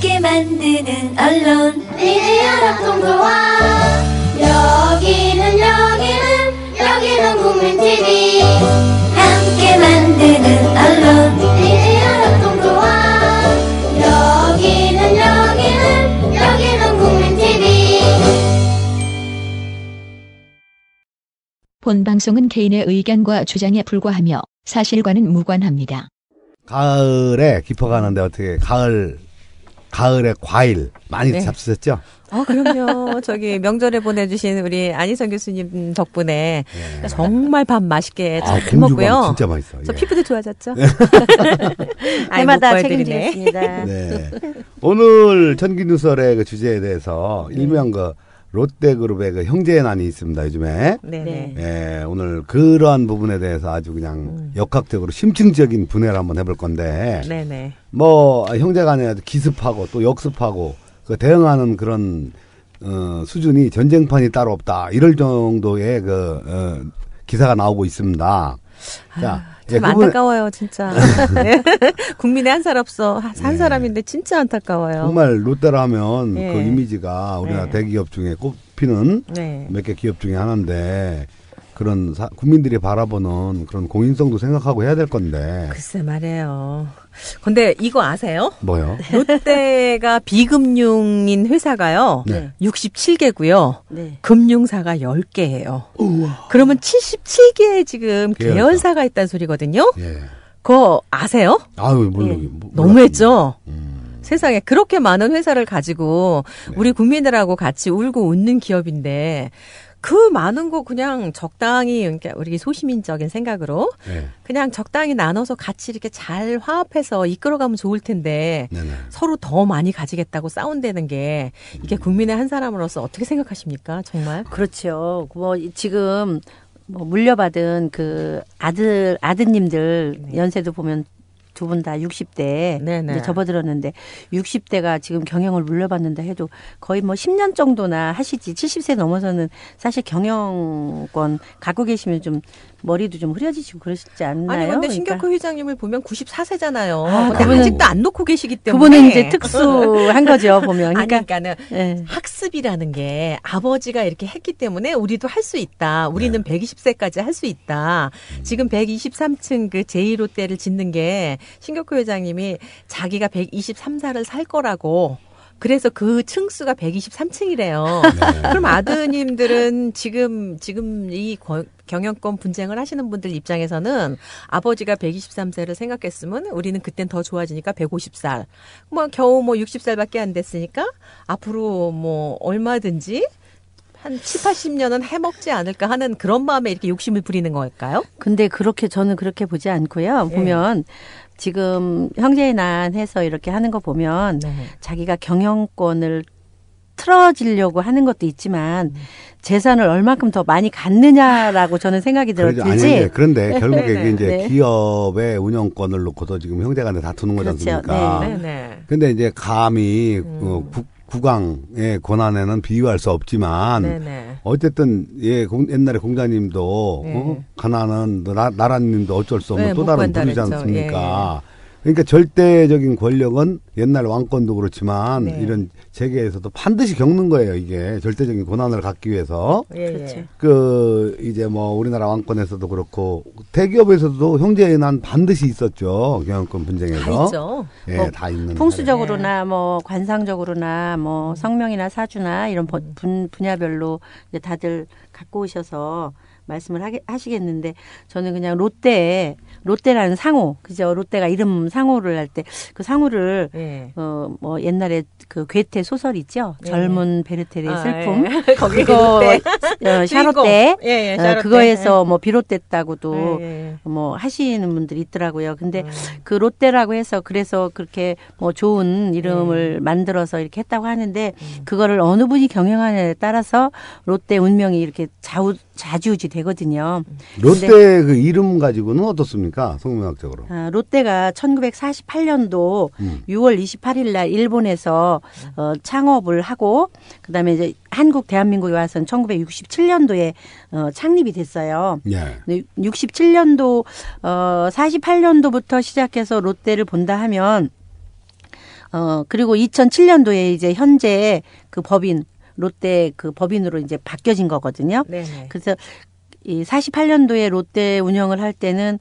함께 만드는 언론 미디어 협동조합 여기는 국민TV 함께 만드는 언론 미디어 협동조합 여기는 국민TV. 본 방송은 개인의 의견과 주장에 불과하며 사실과는 무관합니다. 가을에 깊어가는데 어떻게 가을에 과일 많이 네. 잡수셨죠? 그럼요. 저기 명절에 보내주신 우리 안희선 교수님 덕분에 네. 정말 밥 맛있게 잘 공주밥 먹고요. 진짜 맛있어. 저 예. 피부도 좋아졌죠? 해마다 책임지겠습니다. 네. 오늘 천기누설의 그 주제에 대해서 일명 그 롯데그룹의 그 형제난이 있습니다. 요즘에. 네네. 예, 오늘 그러한 부분에 대해서 아주 그냥 역학적으로 심층적인 분해를 한번 해볼 건데, 네네. 뭐 형제간에 기습하고 또 역습하고 그 대응하는 그런 수준이 전쟁판이 따로 없다 이럴 정도의 기사가 나오고 있습니다. 자, 참 안타까워요, 진짜. 네. 국민의 한 사람인데 진짜 안타까워요. 정말 롯데라 하면 예. 그 이미지가 우리나라 네. 대기업 중에 꼽히는 네. 몇 개 기업 중에 하나인데 그런 국민들이 바라보는 그런 공인성도 생각하고 해야 될 건데. 글쎄 말이에요. 근데 이거 아세요? 뭐요? 롯데가 비금융인 회사가요. 네. 67개고요. 네. 금융사가 10개예요. 그러면 77개의 지금 계열사. 계열사가 있다는 소리거든요. 예. 그거 아세요? 아유, 물론. 예. 너무했죠? 음. 세상에 그렇게 많은 회사를 가지고 우리 국민들하고 같이 울고 웃는 기업인데 그 많은 거 그냥 적당히 그러니까 우리 소시민적인 생각으로 예. 그냥 적당히 나눠서 같이 이렇게 잘 화합해서 이끌어가면 좋을 텐데 네네. 서로 더 많이 가지겠다고 싸운다는 게 이게 국민의 한 사람으로서 어떻게 생각하십니까? 정말? 그렇죠. 뭐 지금 뭐 물려받은 그 아드님들 네. 연세도 보면 두 분 다 60대 네네. 이제 접어들었는데 60대가 지금 경영을 물려받는다 해도 거의 뭐 10년 정도나 하시지 70세 넘어서는 사실 경영권 갖고 계시면 좀 머리도 좀 흐려지시고 그러시지 않나요? 아니 근데 그러니까 신격호 회장님을 보면 94세잖아요. 아, 근데 그분은- 아직도 안 놓고 계시기 때문에 그분은 이제 특수한 거죠 보면. 아니, 그러니까 그러니까는 예. 학습이라는 게 아버지가 이렇게 했기 때문에 우리도 할 수 있다. 우리는 120세까지 할 수 있다. 지금 123층 그 제2롯데를 짓는 게 신격호 회장님이 자기가 123사를 살 거라고 그래서 그 층수가 123층이래요. 그럼 아드님들은 지금 이 경영권 분쟁을 하시는 분들 입장에서는 아버지가 123세를 생각했으면 우리는 그땐 더 좋아지니까 150살. 뭐 겨우 뭐 60살밖에 안 됐으니까 앞으로 뭐 얼마든지 한 7, 80년은 해먹지 않을까 하는 그런 마음에 이렇게 욕심을 부리는 걸까요? 근데 저는 그렇게 보지 않고요. 예. 보면 지금 형제의 난 해서 이렇게 하는 거 보면 네. 자기가 경영권을 틀어지려고 하는 것도 있지만 재산을 얼만큼 더 많이 갖느냐라고 저는 생각이 그러죠. 들었지. 아니, 그런데 결국에 네, 이게 이제 네. 기업의 운영권을 놓고도 지금 형제간에 다투는 거지 그렇죠. 않습니까? 네네. 근데 이제 감히 국왕의 권한에는 비유할 수 없지만 네네. 어쨌든 옛날에 공자님도 네. 가난은 나라님도 어쩔 수 없는 네, 또 못 다른 구한다 부류지 그랬죠. 않습니까? 그러니까 절대적인 권력은 옛날 왕권도 그렇지만 네. 이런 재계에서도 반드시 겪는 거예요. 이게 절대적인 권한을 갖기 위해서. 예, 그렇죠. 이제 뭐 우리나라 왕권에서도 그렇고 대기업에서도 형제의 난 반드시 있었죠. 경영권 분쟁에서. 다 있죠. 예, 뭐 다 있는. 풍수적으로나 뭐 관상적으로나 뭐 성명이나 사주나 이런 분야별로 이제 다들 갖고 오셔서 말씀을 하시겠는데 저는 그냥 롯데라는 상호, 그죠? 롯데가 이름 상호를 할 때 그 상호를 예. 뭐 옛날에 그 괴테 소설 있죠? 예. 젊은 베르테르의 슬픔. 예. 거기 그거 롯데. 샤롯데 예, 예, 샤롯데. 그거에서 뭐 비롯됐다고도 예, 예. 뭐 하시는 분들이 있더라고요. 근데 그 롯데라고 해서 그래서 그렇게 뭐 좋은 이름을 만들어서 이렇게 했다고 하는데 그거를 어느 분이 경영하느냐에 따라서 롯데 운명이 이렇게 좌지우지 되거든요. 롯데 그 이름 가지고는 어떻습니까? 성명학적으로. 롯데가 1948년도 6월 28일 날 일본에서 창업을 하고 그다음에 이제 한국 대한민국에 와서는 1967년도에 창립이 됐어요. 예. 67년도 48년도부터 시작해서 롯데를 본다 하면 그리고 2007년도에 이제 현재 그 법인 롯데 그 법인으로 이제 바뀌어진 거거든요. 네네. 그래서 이 48년도에 롯데 운영을 할 때는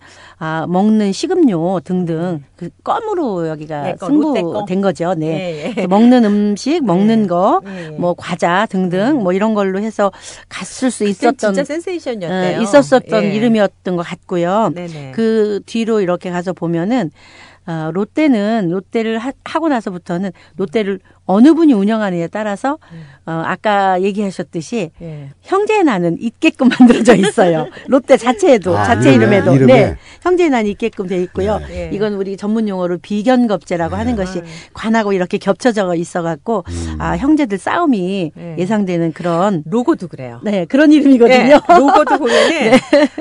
먹는 식음료 등등 그 껌으로 여기가 네, 롯데 껌. 승부된 거죠. 네. 예, 예. 그래서 먹는 음식, 먹는 거, 예. 뭐 과자 등등 뭐 이런 걸로 해서 갔을 수 그땐 있었던 진짜 센세이션이었대요. 있었던 예. 이름이었던 것 같고요. 네네. 그 뒤로 이렇게 가서 보면은 롯데를 하고 나서부터는 롯데를 어느 분이 운영하느냐에 따라서 아까 얘기하셨듯이 예. 형제의 난은 있게끔 만들어져 있어요. 롯데 자체에도 자체 이름에도 이름에? 네 형제의 난이 있게끔 돼 있고요. 예. 이건 우리 전문 용어로 비견겁제라고 하는 것이 관하고 이렇게 겹쳐져 있어갖고 형제들 싸움이 예. 예상되는 그런 로고도 그래요. 네 그런 이름이거든요. 예, 로고도 보면은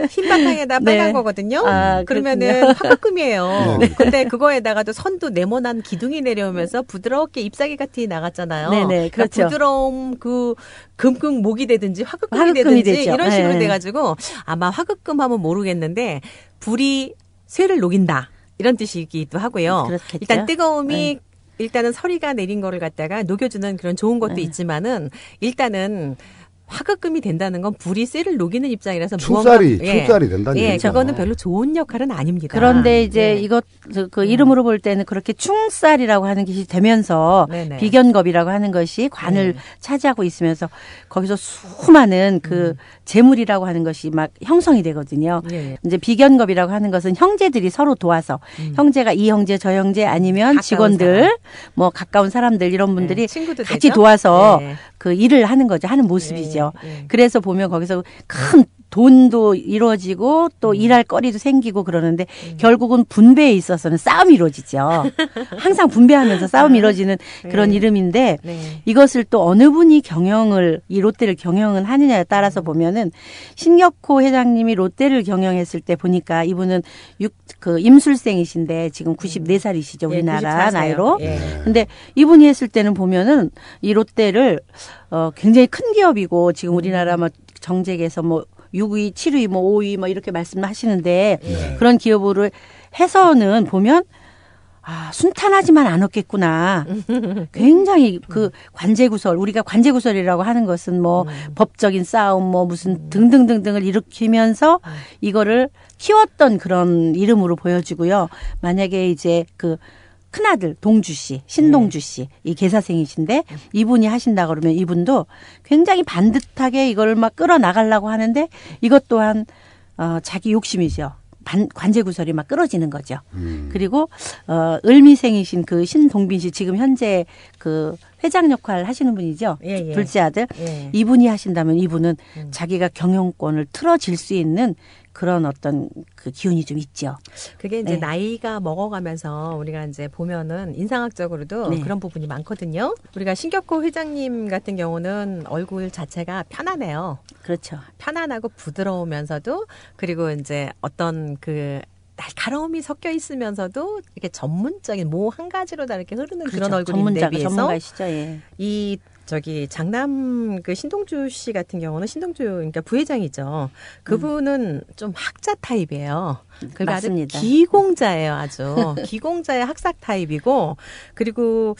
흰 바탕에다 빨간 네. 거거든요. 아, 그러면은 화급금이에요. 네. 근데 그거에다가도 선도 네모난 기둥이 내려오면서 부드럽게 ip사귀 같이 나갔잖아요. 네네, 그러니까 그렇죠. 부드러움 그 금금 목이 되든지 화급금이 화급금이 되든지 되죠. 이런 식으로 네. 돼가지고 아마 화급금 하면 모르겠는데 불이 쇠를 녹인다 이런 뜻이기도 하고요. 그렇겠죠. 일단 뜨거움이 네. 일단은 서리가 내린 거를 갖다가 녹여주는 그런 좋은 것도 네. 있지만은 일단은 화급금이 된다는 건 불이 쇠를 녹이는 입장이라서 축살이 무언가- 축살이 된다는 예, 얘기죠. 저거는 별로 좋은 역할은 아닙니다. 그런데 이제 예. 이것 그 이름으로 볼 때는 그렇게 충살이라고 하는 것이 되면서 네네. 비견겁이라고 하는 것이 관을 네. 차지하고 있으면서 거기서 수많은 그 재물이라고 하는 것이 막 형성이 되거든요. 예, 예. 이제 비견겁이라고 하는 것은 형제들이 서로 도와서 형제가 이 형제 저 형제 아니면 가까운 직원들 사람. 뭐 가까운 사람들 이런 분들이 네, 친구도 같이 되죠? 도와서 예. 그 일을 하는 거죠. 하는 모습이죠. 예, 예. 그래서 보면 거기서 큰 돈도 이루어지고 또 일할 거리도 생기고 그러는데 결국은 분배에 있어서는 싸움이 이루어지죠. 항상 분배하면서 싸움이 이루어지는 그런 이름인데 네. 이것을 또 어느 분이 이 롯데를 경영을 하느냐에 따라서 보면은 신격호 회장님이 롯데를 경영했을 때 보니까 이분은 임술생이신데 지금 94살이시죠. 우리나라 94 세요. 나이로. 예. 근데 이분이 했을 때는 보면은 이 롯데를 굉장히 큰 기업이고 지금 우리나라 뭐 정책에서 뭐 6위, 7위, 뭐 5위 뭐 이렇게 말씀하시는데 그런 기업으로 해서는 보면 순탄하지만 않았겠구나. 굉장히 그 관제구설, 우리가 관제구설이라고 하는 것은 뭐 법적인 싸움, 뭐 무슨 등등등등을 일으키면서 이거를 키웠던 그런 이름으로 보여지고요. 만약에 이제 그 큰아들 동주 씨, 신동주 씨, 이 개사생이신데 이분이 하신다 그러면 이분도 굉장히 반듯하게 이걸 막 끌어나가려고 하는데 이것 또한 자기 욕심이죠. 관제구설이 막 끌어지는 거죠. 그리고 을미생이신 그 신동빈 씨 지금 현재 그 회장 역할 하시는 분이죠. 예, 예. 둘째 아들. 예. 이분이 하신다면 이분은 자기가 경영권을 틀어질 수 있는 그런 어떤 그 기운이 좀 있죠. 그게 이제 네. 나이가 먹어가면서 우리가 이제 보면은 인상학적으로도 네. 그런 부분이 많거든요. 우리가 신격호 회장님 같은 경우는 얼굴 자체가 편안해요. 그렇죠. 편안하고 부드러우면서도 그리고 이제 어떤 그 날카로움이 섞여 있으면서도 이렇게 전문적인 뭐 한 가지로 다 이렇게 흐르는 그런 얼굴인데 전문가가 비해서 전문가시죠. 예. 이 장남 그 신동주 씨 같은 경우는 신동주 그러니까 부회장이죠. 그분은 좀 학자 타입이에요. 그러니까 아주 맞습니다. 기공자예요, 아주 기공자의 학삭 타입이고 그리고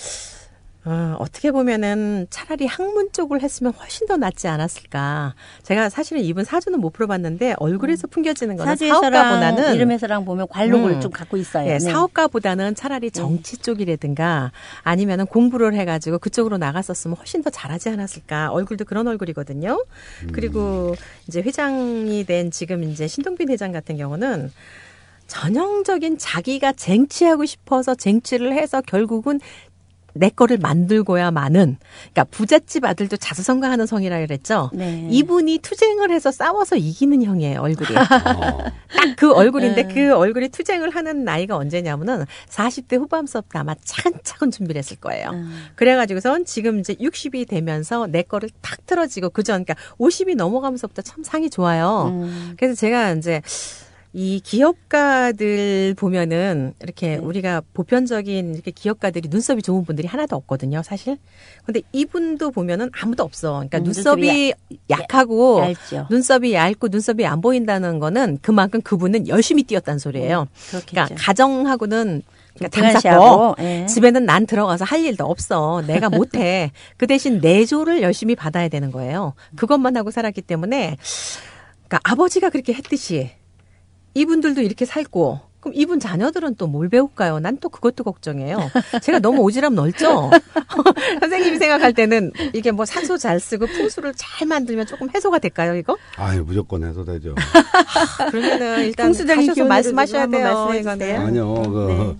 어떻게 보면은 차라리 학문 쪽을 했으면 훨씬 더 낫지 않았을까. 제가 사실은 이분 사주는 못 풀어봤는데 얼굴에서 풍겨지는 거는 사업가보다는 이름에서랑 보면 관록을 좀 갖고 있어요. 예, 네. 사업가보다는 차라리 정치 쪽이라든가 아니면은 공부를 해가지고 그쪽으로 나갔었으면 훨씬 더 잘하지 않았을까. 얼굴도 그런 얼굴이거든요. 그리고 이제 회장이 된 지금 이제 신동빈 회장 같은 경우는 전형적인 자기가 쟁취하고 싶어서 쟁취를 해서 결국은 내 거를 만들고야 마는, 그러니까 부잣집 아들도 자수성가하는 성이라 그랬죠. 네. 이분이 투쟁을 해서 싸워서 이기는 형이에요, 얼굴이. 딱 그 얼굴인데 그 얼굴이 투쟁을 하는 나이가 언제냐면은 40대 후반서부터 아마 차근차근 준비를 했을 거예요. 그래가지고선 지금 이제 60이 되면서 내 거를 탁 틀어지고 그전, 그러니까 50이 넘어가면서부터 참 상이 좋아요. 그래서 제가 이제 이 기업가들 보면은 이렇게 우리가 보편적인 이렇게 기업가들이 눈썹이 좋은 분들이 하나도 없거든요, 사실. 근데 이분도 보면은 아무도 없어. 그러니까 눈썹이 약하고 얇죠. 눈썹이 얇고 눈썹이 안 보인다는 거는 그만큼 그분은 열심히 뛰었다는 소리예요. 그렇겠죠. 그러니까 가정하고는 담쌌고 예. 집에는 난 들어가서 할 일도 없어. 내가 못해. 그 대신 내조를 열심히 받아야 되는 거예요. 그것만 하고 살았기 때문에 그러니까 아버지가 그렇게 했듯이 이분들도 이렇게 살고 그럼 이분 자녀들은 또 뭘 배울까요? 난 또 그것도 걱정해요. 제가 너무 오지랖 넓죠? 선생님이 생각할 때는 이게 뭐 산소 잘 쓰고 풍수를 잘 만들면 조금 해소가 될까요, 이거? 아유, 무조건 해소되죠. 그러면은 일단 풍수적인 하셔서 기운으로 말씀하셔야 한번 돼요. 말씀해 이거는. 주세요. 아니요,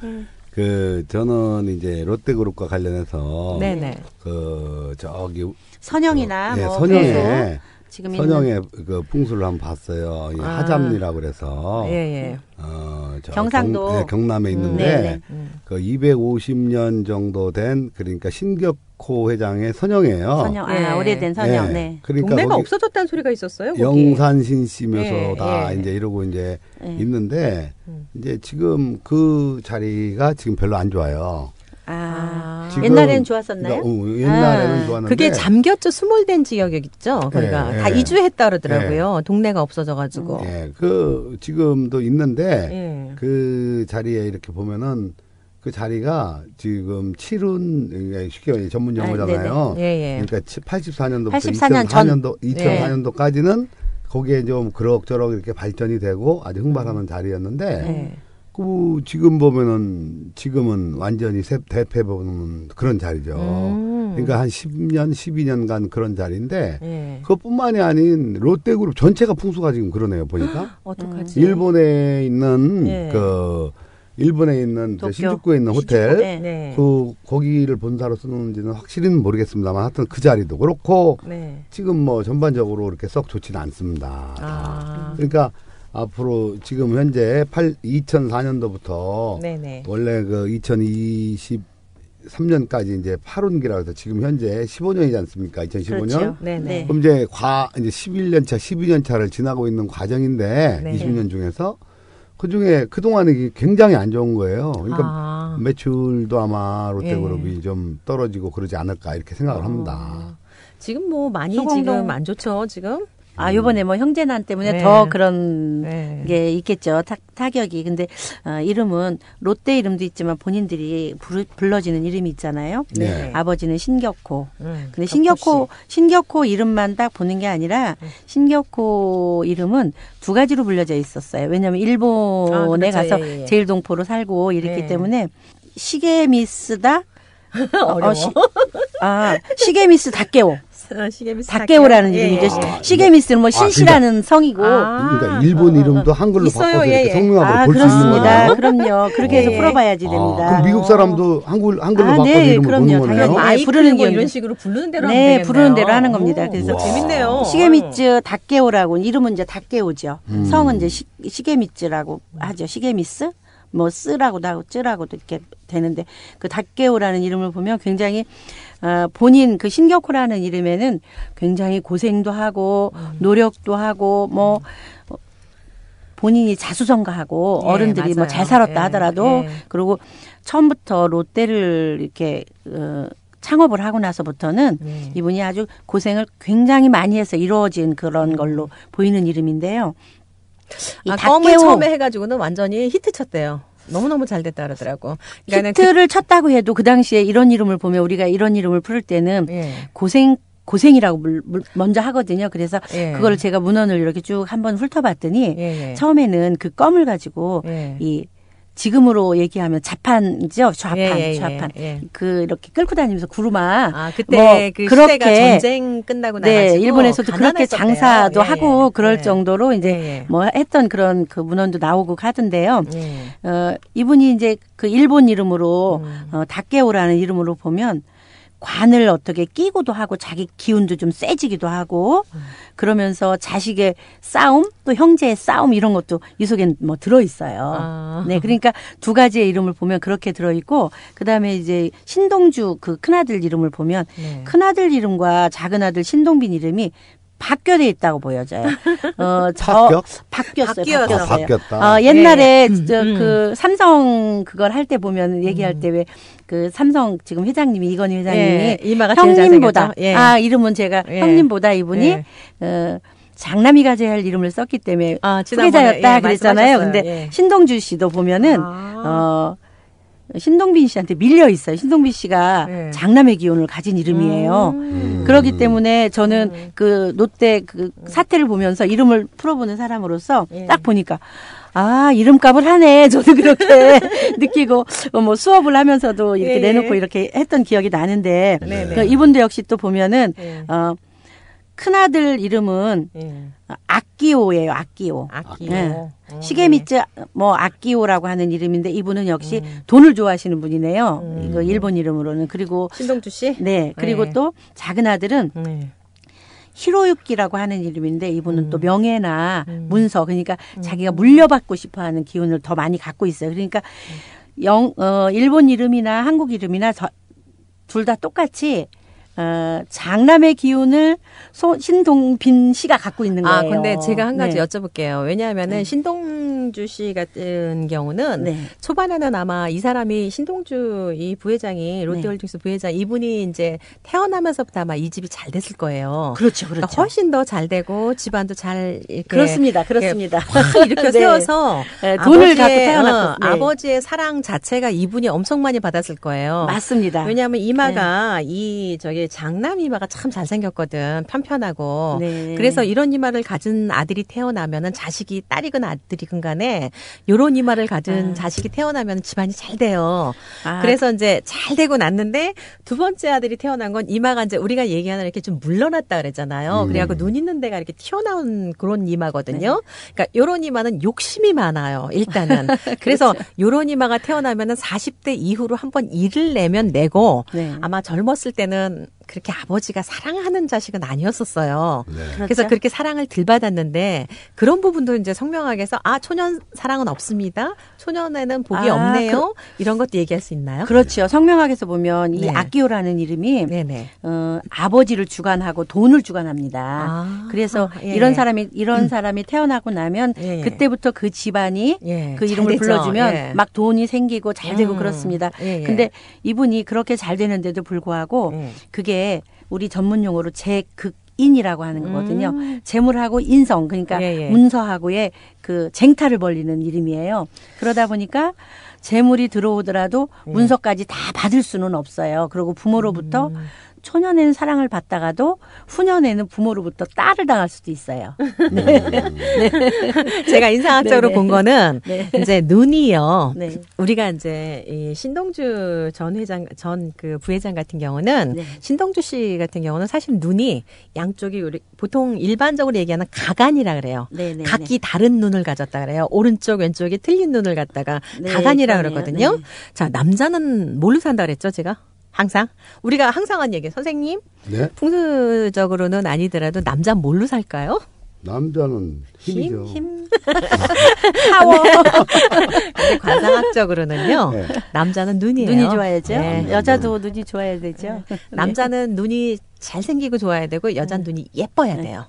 저는 이제 롯데그룹과 관련해서 네네. 저기 선영이나 네, 뭐 선영에 배수 지금 있는 선영의 그 풍수를 한번 봤어요. 이 하잡리라고 그래서 예. 경상도. 경남에 있는데 네네. 그 250년 정도 된 그러니까 신격호 회장의 선영이에요. 선영, 예. 오래된 선영. 예. 네. 그러니까 동네가 거기 없어졌다는 소리가 있었어요. 거기. 영산신씨 묘소다 예. 이제 이러고 이제 예. 있는데 이제 지금 그 자리가 지금 별로 안 좋아요. 지금 옛날에는 좋았었나요? 그러니까, 옛날에는 좋았는데 그게 잠겼죠. 스몰된 지역 있죠. 거기가 예, 다 예. 이주했다 그러더라고요. 동네가 없어져가지고. 예, 지금도 있는데 예. 그 자리에 이렇게 보면은 그 자리가 지금 칠운 쉽게 말해 전문 용어잖아요. 예. 그러니까 84년도부터 84년 전. 2004년도까지는 거기에 좀 그럭저럭 이렇게 발전이 되고 아주 흥발하는 자리였는데 예. 그 지금 보면은 지금은 완전히 대패보는 그런 자리죠. 그러니까 한 10년, 12년간 그런 자리인데 예. 그것뿐만이 아닌 롯데그룹 전체가 풍수가 지금 그러네요. 보니까 어떡하지? 일본에 있는 예. 일본에 있는 도쿄. 신주쿠에 있는 호텔 네. 네. 거기를 본사로 쓰는지는 확실히는 모르겠습니다만 하여튼 그 자리도 그렇고 네. 지금 뭐 전반적으로 이렇게 썩 좋지는 않습니다. 아. 그러니까 앞으로 지금 현재 2004년도부터 네네. 원래 그 2023년까지 이제 8운기라고 해서 지금 현재 15년이지 않습니까? 2015년. 그렇죠. 네네. 네. 그럼 이제 이제 11년 차, 12년 차를 지나고 있는 과정인데 네. 20년 중에서 그 중에 그동안에 굉장히 안 좋은 거예요. 그러니까 매출도 아마 롯데그룹이 예. 좀 떨어지고 그러지 않을까 이렇게 생각을 합니다. 지금 뭐 많이 소공동. 지금 안 좋죠. 지금. 요번에 뭐 형제난 때문에 네. 더 그런 네. 게 있겠죠. 타격이. 근데 이름은 롯데 이름도 있지만 본인들이 불러지는 이름이 있잖아요. 네. 아버지는 신격호. 근데 덕후 신격호 이름만 딱 보는 게 아니라 신격호 이름은 두 가지로 불려져 있었어요. 왜냐하면 일본에 그렇죠. 가서 예, 예. 제일동포로 살고 이랬기 네. 때문에 시게미스다. 어려워. 시게미스 다케오. 시계미스 다케오라는 예. 이름이죠. 아, 시게미스는 뭐 신씨라는 성이고. 그러니까 일본 이름도 한글로 있어요. 바꿔서 예, 이렇게 예. 성명하고 볼 수 있는 그렇습니다. 거예요. 그럼요. 그렇게 해서 예. 풀어봐야지 됩니다. 그럼 미국 사람도 한글로 바꿔서 네, 이름을 그럼요. 보는 거네요. 당연히. 마이크 부르는 뭐 게 이런 없는데. 식으로 부르는 대로 하면 네, 되겠네요. 부르는 대로 하는 겁니다. 그래서 우와. 재밌네요. 시게미츠 다케오라고 이름은 이제 다케오죠. 성은 이제 시게미츠라고 하죠. 시게미스 뭐 쓰라고도 하고 쯔라고도 이렇게 되는데 그 다케오라는 이름을 보면 굉장히 본인 그 신격호라는 이름에는 굉장히 고생도 하고 노력도 하고 뭐 본인이 자수성가하고 예, 어른들이 뭐 맞아요. 잘 살았다 예, 하더라도 예. 그리고 처음부터 롯데를 이렇게 창업을 하고 나서부터는 네. 이분이 아주 고생을 굉장히 많이 해서 이루어진 그런 걸로 보이는 이름인데요. 이 껌을 다케오 처음에 해가지고는 완전히 히트 쳤대요. 너무너무 잘 됐다 그러더라고. 그러니까는 히트를 쳤다고 해도 그 당시에 이런 이름을 보면 우리가 이런 이름을 부를 때는 예. 고생이라고 먼저 하거든요. 그래서 예. 그걸 제가 문헌을 이렇게 쭉 한번 훑어봤더니 예. 처음에는 그 껌을 가지고 예. 이 지금으로 얘기하면 자판이죠. 좌판, 예. 좌판. 그 이렇게 끌고 다니면서 구루마. 그때 뭐 그 그렇게 시대가 전쟁 끝나고 나가지고 네, 일본에서도 그렇게 가난했었대요. 장사도 예, 하고 예. 그럴 예. 정도로 이제 예. 뭐 했던 그런 그 문헌도 나오고 하던데요. 예. 이분이 이제 그 일본 이름으로 다케오라는 이름으로 보면 관을 어떻게 끼고도 하고 자기 기운도 좀 세지기도 하고 그러면서 자식의 싸움 또 형제의 싸움 이런 것도 이 속엔 뭐 들어있어요. 네, 그러니까 두 가지의 이름을 보면 그렇게 들어있고 그다음에 이제 신동주 그 큰아들 이름을 보면 네. 큰아들 이름과 작은아들 신동빈 이름이 바뀌어져 있다고 보여져요. 바뀌었어요. 바뀌어서. 바뀌었다. 옛날에 그 삼성 그걸 할 때 보면 얘기할 때 왜 그 삼성 지금 회장님이 이건희 회장님이 예, 이마가 제일 형님보다 잘생겼죠? 예. 이름은 제가 예. 형님보다 이분이 예. 장남이 가져야 할 이름을 썼기 때문에 지난번에, 후계자였다 예, 그랬잖아요. 말씀하셨어요. 근데 예. 신동주 씨도 보면은 신동빈 씨한테 밀려 있어요. 신동빈 씨가 네. 장남의 기운을 가진 이름이에요. 그렇기 때문에 저는 그 롯데 그 사태를 보면서 이름을 풀어보는 사람으로서 예. 딱 보니까 아, 이름값을 하네. 저도 그렇게 느끼고 뭐 수업을 하면서도 이렇게 예. 내놓고 이렇게 했던 기억이 나는데 네네. 그 이분도 역시 또 보면은 예. 큰아들 이름은 예. 악기오예요. 악기오. 악기요. 네. 시게미츠 뭐 악기오라고 하는 이름인데 이분은 역시 돈을 좋아하시는 분이네요. 이거 일본 이름으로는. 그리고 신동주 씨? 네. 그리고 네. 또 작은 아들은 네. 히로유키라고 하는 이름인데 이분은 또 명예나 문서 그러니까 자기가 물려받고 싶어하는 기운을 더 많이 갖고 있어요. 그러니까 일본 이름이나 한국 이름이나 둘 다 똑같이 장남의 기운을 신동빈 씨가 갖고 있는 거예요. 아, 근데 제가 한 가지 네. 여쭤볼게요. 왜냐하면은 신동주 씨 같은 경우는 네. 초반에는 아마 이 사람이 신동주 이 부회장이 롯데홀딩스 부회장 이분이 이제 태어나면서부터 아마 이 집이 잘 됐을 거예요. 그렇죠, 그러니까 그렇죠. 훨씬 더 잘 되고 집안도 잘 이렇게 그렇습니다, 그렇습니다. 확 일으켜 네. 세워서 네, 돈을 갖고 태어났고 네. 아버지의 사랑 자체가 이분이 엄청 많이 받았을 거예요. 맞습니다. 왜냐하면 이마가 장남 이마가 참 잘생겼거든. 편편하고. 네. 그래서 이런 이마를 가진 아들이 태어나면은 자식이 딸이건 아들이건 간에 요런 이마를 가진 자식이 태어나면 집안이 잘 돼요. 그래서 이제 잘 되고 났는데 두 번째 아들이 태어난 건 이마가 이제 우리가 얘기하는 이렇게 좀 물러났다 그랬잖아요. 그래갖고 눈 있는 데가 이렇게 튀어나온 그런 이마거든요. 그러니까 요런 이마는 욕심이 많아요. 일단은. 그래서 요런 이마가 태어나면은 40대 이후로 한번 일을 내면 내고 네. 아마 젊었을 때는 그렇게 아버지가 사랑하는 자식은 아니었었어요. 네. 그래서 그렇죠. 그렇게 사랑을 덜 받았는데 그런 부분도 이제 성명하게 해서 초년 사랑은 없습니다. 초년에는 복이 없네요. 이런 것도 얘기할 수 있나요? 그렇죠. 성명학에서 보면 이 네. 악기오라는 이름이 네네. 아버지를 주관하고 돈을 주관합니다. 그래서 예. 이런 사람이 태어나고 나면 예. 그때부터 그 집안이 예. 그 잘 이름을 되죠. 불러주면 예. 막 돈이 생기고 잘 되고 그렇습니다. 예, 예. 근데 이분이 그렇게 잘 되는데도 불구하고 예. 그게 우리 전문 용어로 재극인이라고 하는 거거든요. 재물하고 인성 그러니까 예, 예. 문서하고의 그 쟁탈을 벌리는 이름이에요. 그러다 보니까 재물이 들어오더라도 문서까지 다 받을 수는 없어요. 그리고 부모로부터 초년에는 사랑을 받다가도 후년에는 부모로부터 딸을 당할 수도 있어요. 제가 인상학적으로 네네. 본 거는 네. 이제 눈이요. 네. 우리가 이제 이 신동주 전 그 부회장 같은 경우는 네. 신동주 씨 같은 경우는 사실 눈이 양쪽이 우리 보통 일반적으로 얘기하는 가간이라 그래요. 네네. 각기 다른 눈을 가졌다 그래요. 오른쪽 왼쪽이 틀린 눈을 갖다가 네, 가간이라 그러네요. 그러거든요. 네. 자, 남자는 뭘로 산다 그랬죠, 제가? 항상 우리가 항상 한 얘기 선생님 네. 풍수적으로는 아니더라도 남자는 뭘로 살까요? 남자는 힘이죠. 힘. 파워. 근데 관상학적으로는요. 네. 남자는 눈이에요. 눈이 좋아야죠. 네. 여자도 눈이 좋아야 되죠. 남자는 눈이 잘생기고 좋아야 되고 여자는 눈이 예뻐야 돼요.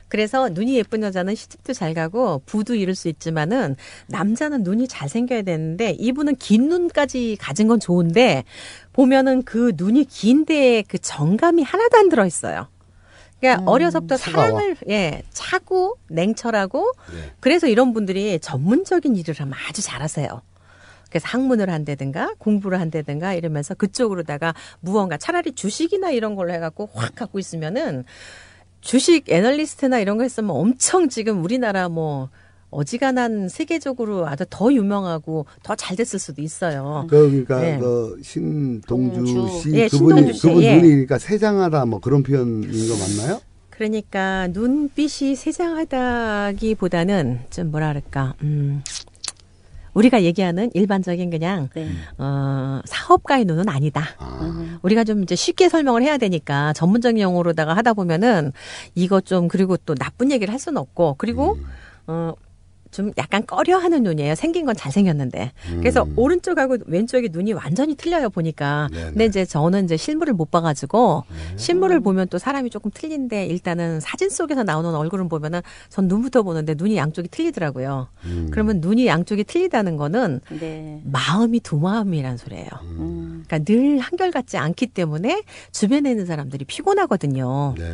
그래서 눈이 예쁜 여자는 시집도 잘 가고 부도 이룰 수 있지만은 남자는 눈이 잘생겨야 되는데 이분은 긴 눈까지 가진 건 좋은데 보면은 그 눈이 긴데 그 정감이 하나도 안 들어있어요. 그러니까 어려서부터 차가워. 사랑을 차고 냉철하고 네. 그래서 이런 분들이 전문적인 일을 하면 아주 잘하세요. 그래서 학문을 한다든가 공부를 한다든가 이러면서 그쪽으로다가 무언가 차라리 주식이나 이런 걸로 해갖고 확 갖고 있으면은 주식 애널리스트나 이런 거 했으면 엄청 지금 우리나라 뭐 어지간한 세계적으로 아주 더 유명하고 더 잘 됐을 수도 있어요. 그러니까 네. 그 신동주 동주. 씨 예, 그분이 신동주 씨, 그분 예. 눈이 그러니까 세장하다 뭐 그런 표현인 거 맞나요? 그러니까 눈빛이 세장하다기보다는 좀 뭐라 그럴까 우리가 얘기하는 일반적인 그냥 네. 사업가의 눈은 아니다. 우리가 좀 이제 쉽게 설명을 해야 되니까 전문적인 용어로다가 하다 보면은 이거 좀 그리고 또 나쁜 얘기를 할 수는 없고 그리고 좀 약간 꺼려하는 눈이에요. 생긴 건 잘생겼는데. 그래서 오른쪽하고 왼쪽이 눈이 완전히 틀려요, 보니까. 네네. 근데 이제 저는 이제 실물을 못 봐가지고, 실물을 보면 또 사람이 조금 틀린데, 일단은 사진 속에서 나오는 얼굴을 보면은 전 눈부터 보는데 눈이 양쪽이 틀리더라고요. 그러면 눈이 양쪽이 틀리다는 거는 네. 마음이 두 마음이란 소리예요. 그러니까 늘 한결같지 않기 때문에 주변에 있는 사람들이 피곤하거든요. 네.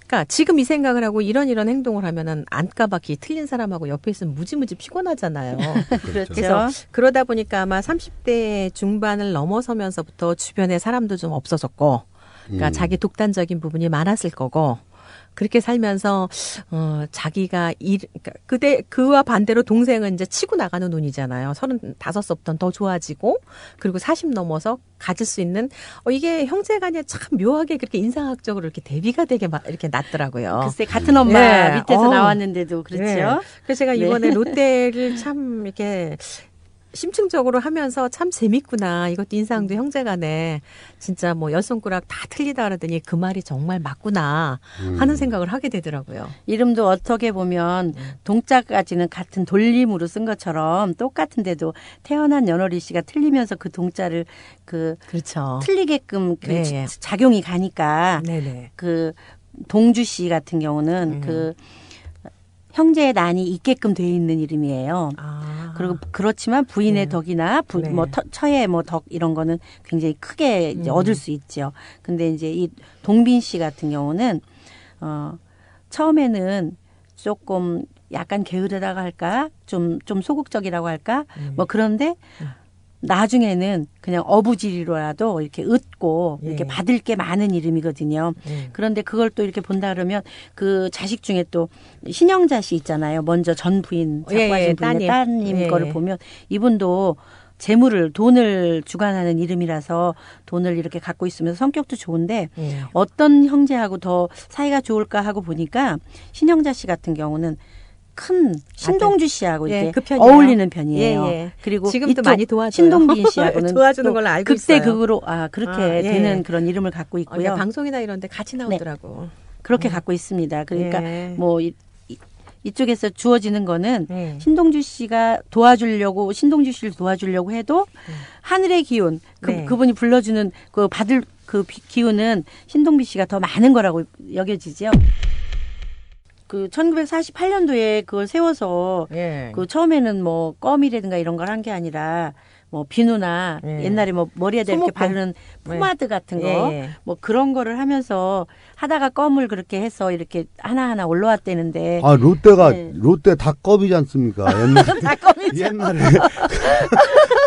그러니까 지금 이 생각을 하고 이런 행동을 하면은 안까박히 틀린 사람하고 옆에 있으면 무지무지 피곤하잖아요. 그렇죠. 그래서 그러다 보니까 아마 30대 중반을 넘어서면서부터 주변에 사람도 좀 없어졌고, 그러니까 자기 독단적인 부분이 많았을 거고, 그렇게 살면서 자기가 그러니까 그와 반대로 동생은 이제 치고 나가는 운이잖아요. 35살부터는 더 좋아지고, 그리고 40 넘어서 가질 수 있는 이게 형제간에 참 묘하게 그렇게 인상학적으로 이렇게 대비가 되게 이렇게 났더라고요. 글쎄 같은 엄마 네. 밑에서 나왔는데도 그렇죠. 네. 그래서 제가 이번에 롯데를 참 이렇게 심층적으로 하면서 참 재밌구나. 이것도 인상도 형제간에 진짜 뭐 열 손가락 다 틀리다 그러더니 그 말이 정말 맞구나 하는 생각을 하게 되더라고요. 이름도 어떻게 보면 동자까지는 같은 돌림으로 쓴 것처럼 똑같은데도 태어난 연월이 씨가 틀리면서 그 동자를 그렇죠. 틀리게끔 그 네. 작용이 가니까 네네. 그 동주 씨 같은 경우는 그 형제의 난이 있게끔 돼 있는 이름이에요. 그리고 그렇지만 부인의 덕이나 네. 뭐 처의 뭐 덕 이런 거는 굉장히 크게 이제 얻을 수 있죠. 근데 이제 이 동빈 씨 같은 경우는 처음에는 조금 약간 게으르다고 할까? 좀 소극적이라고 할까? 뭐 그런데 나중에는 그냥 어부지리로라도 이렇게 얻고 이렇게 받을 게 많은 이름이거든요. 그런데 그걸 또 이렇게 본다 그러면 그 자식 중에 또 신영자 씨 있잖아요. 먼저 전 부인, 작가신 부인의 따님 거를 보면 이분도 돈을 주관하는 이름이라서 돈을 이렇게 갖고 있으면서 성격도 좋은데 어떤 형제하고 더 사이가 좋을까 하고 보니까 신영자 씨 같은 경우는 큰 신동주 씨하고 이렇게 그 편이에요. 어울리는 편이에요. 그리고 지금도 많이 도와줘요. 신동빈 씨하고는 도와주는 걸로 알고 있어요. 극대극으로 그렇게 되는 그런 이름을 갖고 있고요. 그러니까 방송이나 이런 데 같이 나오더라고. 그렇게 갖고 있습니다. 그러니까 뭐 이쪽에서 주어지는 거는 신동주 씨가 신동주 씨를 도와주려고 해도 하늘의 기운, 그분이 불러주는 받을 기운은 신동빈 씨가 더 많은 거라고 여겨지죠. 그 1948년도에 그걸 세워서 그 처음에는 뭐 껌이라든가 이런 걸 한 게 아니라 뭐 비누나 옛날에 뭐 머리에다 이렇게 바르는 포마드 같은 거 뭐 그런 거를 하면서 하다가 껌을 그렇게 해서 이렇게 하나하나 올라왔대는데 롯데 닭껌이지 않습니까? 옛날에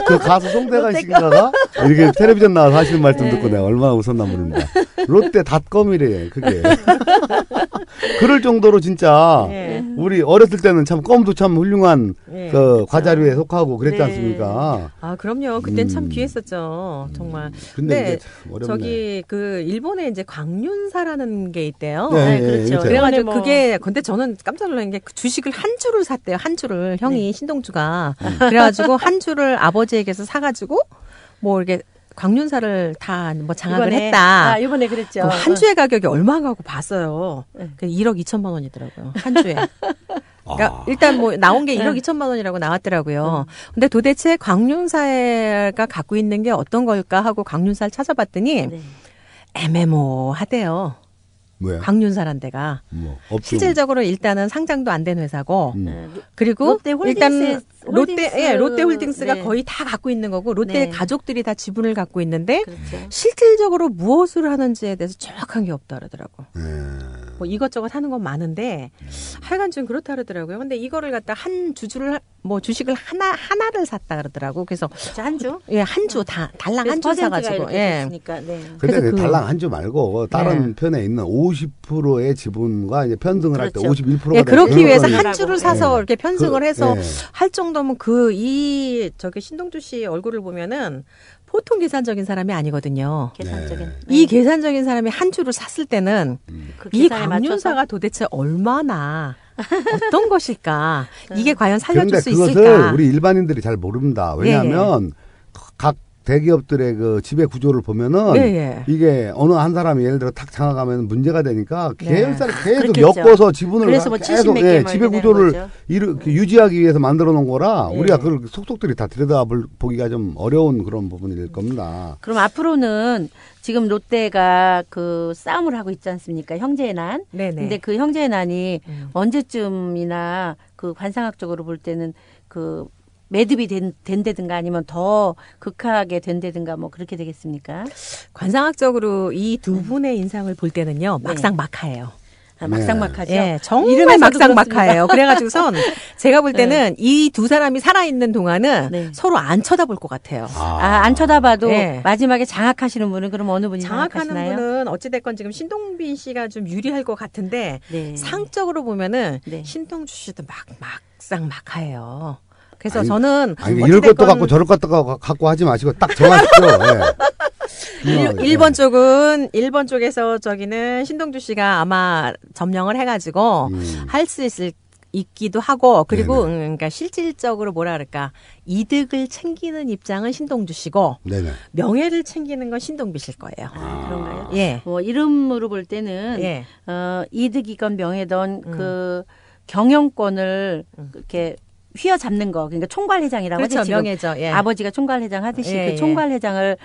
그 가수 송대관 씨인가가 이렇게 텔레비전 나와서 하시는 말씀 듣고 내가 얼마나 웃었나 모릅니다. 롯데 닷껌이래 그게. 그럴 정도로 진짜 우리 어렸을 때는 참 껌도 참 훌륭한 그 과자류에 속하고 그랬지 않습니까? 그럼요. 그땐 참 귀했었죠. 정말. 근데 어렵네. 저기 그 일본에 이제 광륜사라는 게 있대요. 그렇죠. 그래가지고 근데 저는 깜짝 놀란 게 그 주식을 한 주를 샀대요. 한 주를 형이 신동주가 그래가지고 한 주를 아버지에게서 사가지고 뭐 이렇게 광륜사를 다 뭐 장악을 했다. 이번에 그랬죠. 한 주의 가격이 얼마가 하고 봤어요. 1억 2천만 원이더라고요. 한 주에. 그러니까 일단 뭐 나온 게 1억 2천만 원이라고 나왔더라고요. 근데 도대체 광륜사가 갖고 있는 게 어떤 걸까 하고 광륜사를 찾아봤더니 애매모하대요. 뭐야? 광륜사란 데가. 없죠. 실질적으로 일단은 상장도 안 된 회사고 그리고 일단 롯데홀딩스가 거의 다 갖고 있는 거고 롯데 가족들이 다 지분을 갖고 있는데 실질적으로 무엇을 하는지에 대해서 정확한 게 없다 그러더라고. 뭐 이것저것 하는 건 많은데 하여간 좀 그렇다 그러더라고요. 근데 이거를 갖다 주식을 하나를 샀다 그러더라고. 그래서 한 주? 한 주 달랑 한 주 사가지고. 근데 달랑 한 주 말고 다른 편에 있는 50%의 지분과 이제 편승을 할 때 51%가 그렇기 위해서 한 주를 사서 이렇게 편승을 해서 할 정도면 저기 신동주 씨 얼굴을 보면은 보통 계산적인 사람이 아니거든요. 이 계산적인 사람이 한 주를 샀을 때는 이 광륜사가 도대체 얼마나 어떤 것일까? 이게 과연 살려줄 수 있을까? 그런데 그것을 우리 일반인들이 잘 모릅니다. 왜냐하면 각 대기업들의 그 지배 구조를 보면은 이게 어느 한 사람이 예를 들어 탁 장악하면 문제가 되니까 계열사를 계속 엮어서 지분을 그래서 뭐 계속 지배 구조를 유지하기 위해서 만들어 놓은 거라 우리가 그걸 속속들이 다 들여다보기가 좀 어려운 그런 부분일 겁니다. 그럼 앞으로는 지금 롯데가 그 싸움을 하고 있지 않습니까? 형제의 난. 근데 그 형제의 난이 언제쯤이나 그 관상학적으로 볼 때는 그 매듭이 된다든가 아니면 더 극하게 된다든가 뭐 그렇게 되겠습니까? 관상학적으로 이 두 분의 인상을 볼 때는요. 막상 막하예요. 막상막하죠. 예, 정말 이름에서도 막상막하예요. 그래가지고선 제가 볼 때는 이 두 사람이 살아있는 동안은 네. 서로 안 쳐다볼 것 같아요. 안 쳐다봐도 예. 마지막에 장악하시는 분은 그럼 어느 분이 장악하는 장악하시나요? 분은 어찌됐건 지금 신동빈 씨가 좀 유리할 것 같은데 네. 상적으로 보면은 네. 신동주 씨도 막상막하예요. 그래서 아니, 저는 아니, 이럴 것도 갖고 저럴 것도 갖고 하지 마시고 딱 정하십시오. 예. 1번 쪽은 1번 쪽에서 저기는 신동주 씨가 아마 점령을 해가지고 할 수 있기도 하고 그리고 그러니까 실질적으로 뭐라 그럴까 이득을 챙기는 입장은 신동주 씨고 네네. 명예를 챙기는 건 신동빈 씨일 거예요. 그런가요? 예. 이름으로 볼 때는 예. 이득이건 명예든 그 경영권을 이렇게 휘어잡는 거, 그러니까 총괄회장이라고 그렇죠. 하죠. 지금 명예죠. 예. 아버지가 총괄회장 하듯이 예, 그 총괄회장을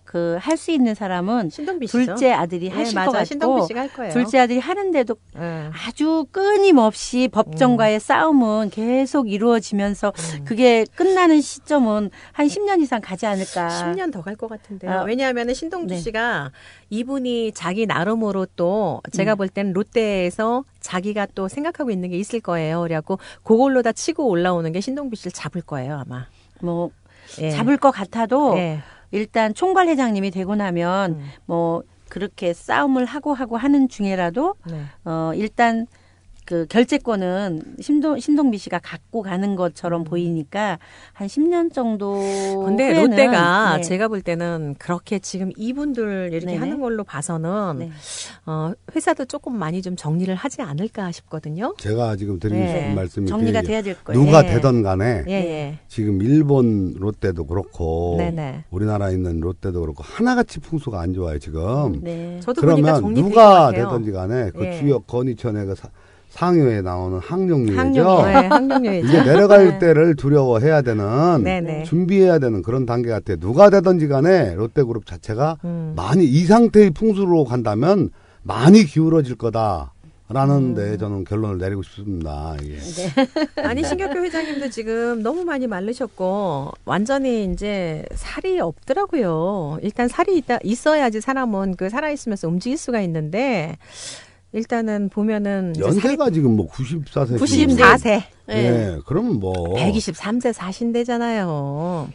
그 할 수 있는 사람은 신동빈 씨죠. 둘째 아들이 예, 하실 맞아. 것 같고 신동빈 씨가 할 거예요. 둘째 아들이 하는데도 예. 아주 끊임없이 법정과의 싸움은 계속 이루어지면서 그게 끝나는 시점은 한 10년 이상 가지 않을까. 10년 더 갈 것 같은데요. 아, 왜냐하면 신동주 네. 씨가 이분이 자기 나름으로 또 제가 볼 때는 롯데에서 자기가 또 생각하고 있는 게 있을 거예요. 그래갖고 그걸로 다 치고 올라오는 게 신동빈 씨를 잡을 거예요, 아마. 뭐 예. 잡을 것 같아도 예. 일단 총괄회장님이 되고 나면 뭐 그렇게 싸움을 하고 하는 중에라도 네. 일단 그 결재권은 신동비 씨가 갖고 가는 것처럼 보이니까 한 10년 정도. 근데 후에는 롯데가 네. 제가 볼 때는 그렇게 지금 이분들 이렇게 네네. 하는 걸로 봐서는 네. 회사도 조금 많이 좀 정리를 하지 않을까 싶거든요. 제가 지금 드리고 네. 싶은 말씀이 정리가 그 돼야 될 거예요. 누가 예. 되던 간에 예, 예. 지금 일본 롯데도 그렇고 네네. 우리나라에 있는 롯데도 그렇고 하나같이 풍수가 안 좋아요 지금. 네. 저도 보니까 그러면 정리될 것 누가 같아요. 되든지 간에 그 예. 주역 건의천의 그 상요에 나오는 항룡유예죠. 항룡, 네, 항룡유예죠. 이제 내려갈 때를 두려워해야 되는 네네. 준비해야 되는 그런 단계 같아요. 누가 되든지 간에 롯데그룹 자체가 많이 이 상태의 풍수로 간다면 많이 기울어질 거다라는 데 저는 결론을 내리고 싶습니다. 예. 아니 신격교 회장님도 지금 너무 많이 마르셨고 완전히 이제 살이 없더라고요. 일단 살이 있어야지 사람은 그 살아있으면서 움직일 수가 있는데 일단은 보면은 이제 연세가 지금 뭐 94세. 94세. 예, 그러면 뭐 123세 사신대잖아요.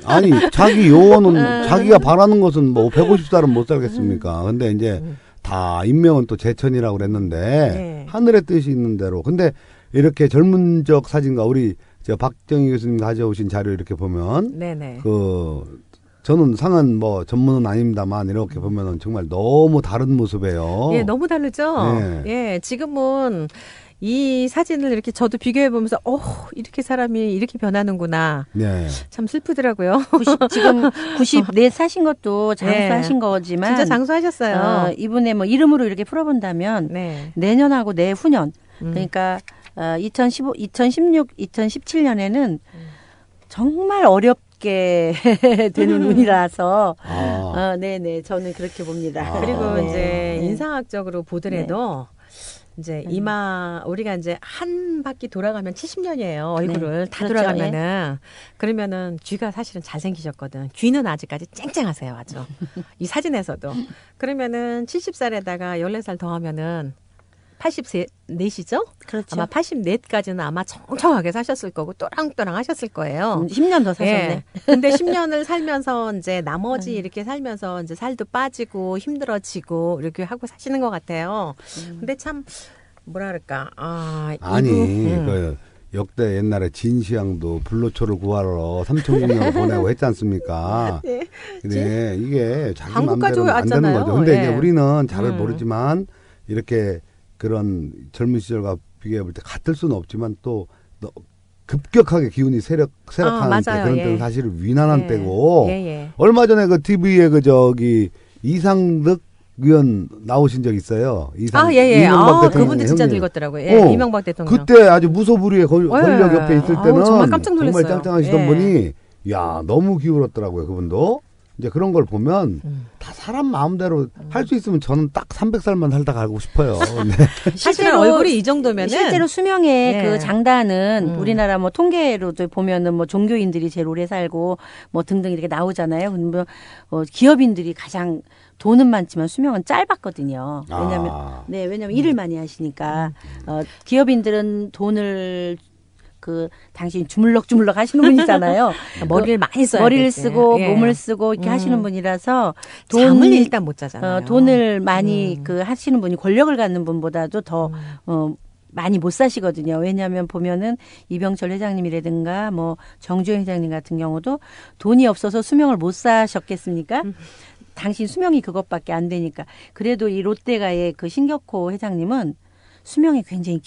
아니 자기 요원은 자기가 바라는 것은 뭐 150살은 못 살겠습니까? 근데 이제 다 인명은 또 제천이라고 그랬는데 네. 하늘의 뜻이 있는 대로. 근데 이렇게 젊은적 사진과 우리 저 박정희 교수님 가져오신 자료 이렇게 보면 네네. 저는 상은 뭐 전문은 아닙니다만 이렇게 보면은 정말 너무 다른 모습이에요. 예, 너무 다르죠. 네. 예, 지금은 이 사진을 이렇게 저도 비교해 보면서 이렇게 사람이 이렇게 변하는구나. 네. 참 슬프더라고요. 지금 94 사신 것도 장수하신 거지만 진짜 장수하셨어요. 이분의 뭐 이름으로 이렇게 풀어본다면 네. 내년하고 내후년 그러니까 2015, 2016, 2017년에는 정말 어렵게 되는 운이라서 네네 저는 그렇게 봅니다. 그리고 네. 이제 네. 인상학적으로 보더라도 이제 우리가 이제 한 바퀴 돌아가면 70년이에요. 얼굴을 네. 다 그렇죠. 돌아가면은 그러면은 귀가 사실은 잘생기셨거든. 귀는 아직까지 쨍쨍하세요, 아주. 이 사진에서도. 그러면은 70살에다가 14살 더하면은 84시죠? 그렇죠. 아마 84까지는 아마 청청하게 사셨을 거고 또랑또랑 하셨을 거예요. 10년 더 사셨네. 예. 근데 10년을 살면서 이제 나머지 이렇게 살면서 이제 살도 빠지고 힘들어지고 이렇게 하고 사시는 것 같아요. 근데 참 뭐랄까 아니 이분, 그 역대 옛날에 진시황도 불로초를 구하러 삼천국령을 보내고 했지 않습니까? 네. 근데 이게 자기 한국까지 마음대로는 안 되는 왔잖아요. 거죠. 근데 예. 이제 우리는 잘 모르지만 이렇게 그런 젊은 시절과 비교해 볼 때 같을 수는 없지만 또 급격하게 기운이 세력하는 때 맞아요. 그런 예. 때는 사실 위난한 때고 예. 얼마 전에 그 TV에 그 저기 이상득 의원 나오신 적 있어요. 예. 이명박 대통령 그분도 진짜 형님. 늙었더라고요. 예. 이명박 대통령. 그때 아주 무소불위의 권력 옆에 있을 때는 정말 깜짝 놀랐어요. 정말 짱짱하시던 예. 분이 야 너무 기울었더라고요 그분도. 이제 그런 걸 보면 다 사람 마음대로 할 수 있으면 저는 딱 300살만 살다 가고 싶어요. 네. 사실은 얼굴이 이 정도면은 실제로 수명의 네. 그 장단은 우리나라 뭐 통계로도 보면은 뭐 종교인들이 제일 오래 살고 뭐 등등 이렇게 나오잖아요. 근데 기업인들이 가장 돈은 많지만 수명은 짧았거든요. 왜냐면 일을 많이 하시니까 기업인들은 돈을 당신이 주물럭주물럭 하시는 분이잖아요. 머리를 많이 써야 머리를 되지. 쓰고 예. 몸을 쓰고 이렇게 하시는 분이라서 잠을 일단 못 자잖아요. 돈을 많이 하시는 분이 권력을 갖는 분보다도 더 많이 못 사시거든요. 왜냐하면 보면은 이병철 회장님이라든가 뭐 정주영 회장님 같은 경우도 돈이 없어서 수명을 못 사셨겠습니까? 당신 수명이 그것밖에 안 되니까. 그래도 이 롯데가의 그 신격호 회장님은 수명이 굉장히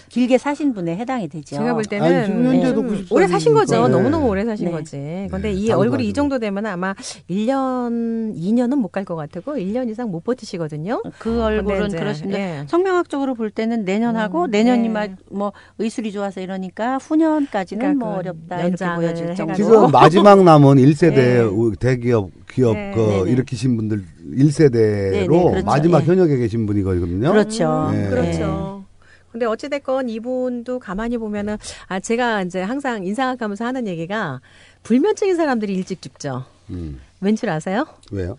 길게 사신 분에 해당이 되죠. 제가 볼 아니, 때는 지금 현재도 90살 오래 사신 거죠. 네. 너무너무 오래 사신 네. 거지. 근데 이 장도 얼굴이 이 아니고. 정도 되면 아마 1년, 2년은 못 갈 것 같고 1년 이상 못 버티시거든요. 그 얼굴은 이제, 그렇습니다. 예. 성명학적으로 볼 때는 내년하고 내년이 네. 뭐 의술이 좋아서 이러니까 후년까지는 그러니까 뭐 그 어렵다 이렇게 연장을 보여질 정도. 해가지고. 지금 마지막 남은 1세대 네. 대기업 네. 네네. 일으키신 분들 1세대로 네네, 그렇죠. 마지막 예. 현역에 계신 분이거든요. 그렇죠. 네. 그렇죠. 근데 어찌됐건 이분도 가만히 보면은, 제가 이제 항상 인상학하면서 하는 얘기가 불면증인 사람들이 일찍 죽죠. 왠 줄 아세요? 왜요?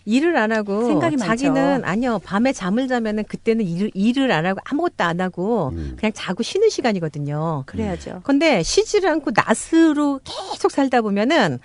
일을 안 하고 생각이 자기는 많죠. 아니요 밤에 잠을 자면은 그때는 일을 안 하고 아무것도 안 하고 그냥 자고 쉬는 시간이거든요. 그래야죠. 근데 쉬지를 않고 낫으로 계속 살다 보면은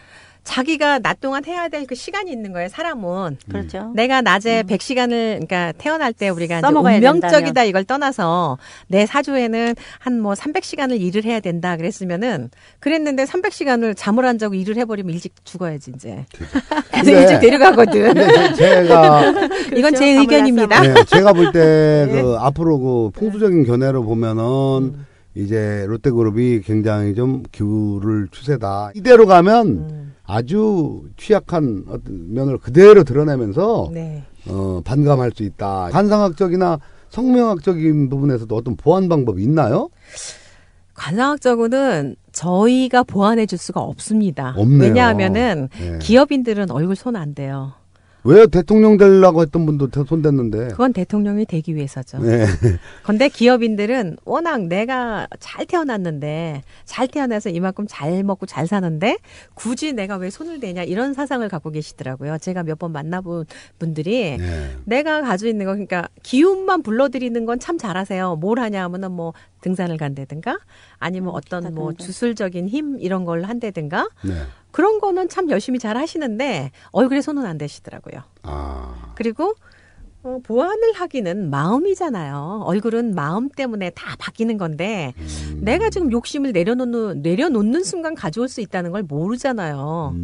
자기가 낮 동안 해야 될 그 시간이 있는 거예요. 사람은. 그렇죠. 내가 낮에 100시간을 그러니까 태어날 때 우리가 이제 써먹어야 운명적이다 된다면. 이걸 떠나서 내 사주에는 한 뭐 300시간을 일을 해야 된다 그랬으면은 그랬는데 300시간을 잠을 안 자고 일을 해버리면 일찍 죽어야지 이제. 그래서 근데- 일찍 데려가거든. 근데 제가 이건 제 밤을 의견입니다. 네, 제가 볼 때 그 앞으로 그 풍수적인 견해로 보면은 이제 롯데그룹이 굉장히 좀 기울을 추세다. 이대로 가면 아주 취약한 어떤 면을 그대로 드러내면서 네. 반감할 수 있다. 관상학적이나 성명학적인 부분에서도 어떤 보완 방법이 있나요? 관상학적으로는 저희가 보완해 줄 수가 없습니다. 없네요. 왜냐하면은 네. 기업인들은 얼굴 손 안 대요. 왜 대통령 되려고 했던 분도 손댔는데? 그건 대통령이 되기 위해서죠. 네. 근데 기업인들은 워낙 내가 잘 태어났는데 잘 태어나서 이만큼 잘 먹고 잘 사는데 굳이 내가 왜 손을 대냐 이런 사상을 갖고 계시더라고요. 제가 몇 번 만나본 분들이 네. 내가 가지고 있는 거 그러니까 기운만 불러들이는 건 참 잘하세요. 뭘 하냐 하면은 뭐 등산을 간다든가 아니면 어떤 뭐 등등. 주술적인 힘 이런 걸 한다든가 네. 그런 거는 참 열심히 잘 하시는데 얼굴에 손은 안 대시더라고요. 아. 그리고 보완을 하기는 마음이잖아요. 얼굴은 마음 때문에 다 바뀌는 건데 내가 지금 욕심을 내려놓는 순간 가져올 수 있다는 걸 모르잖아요.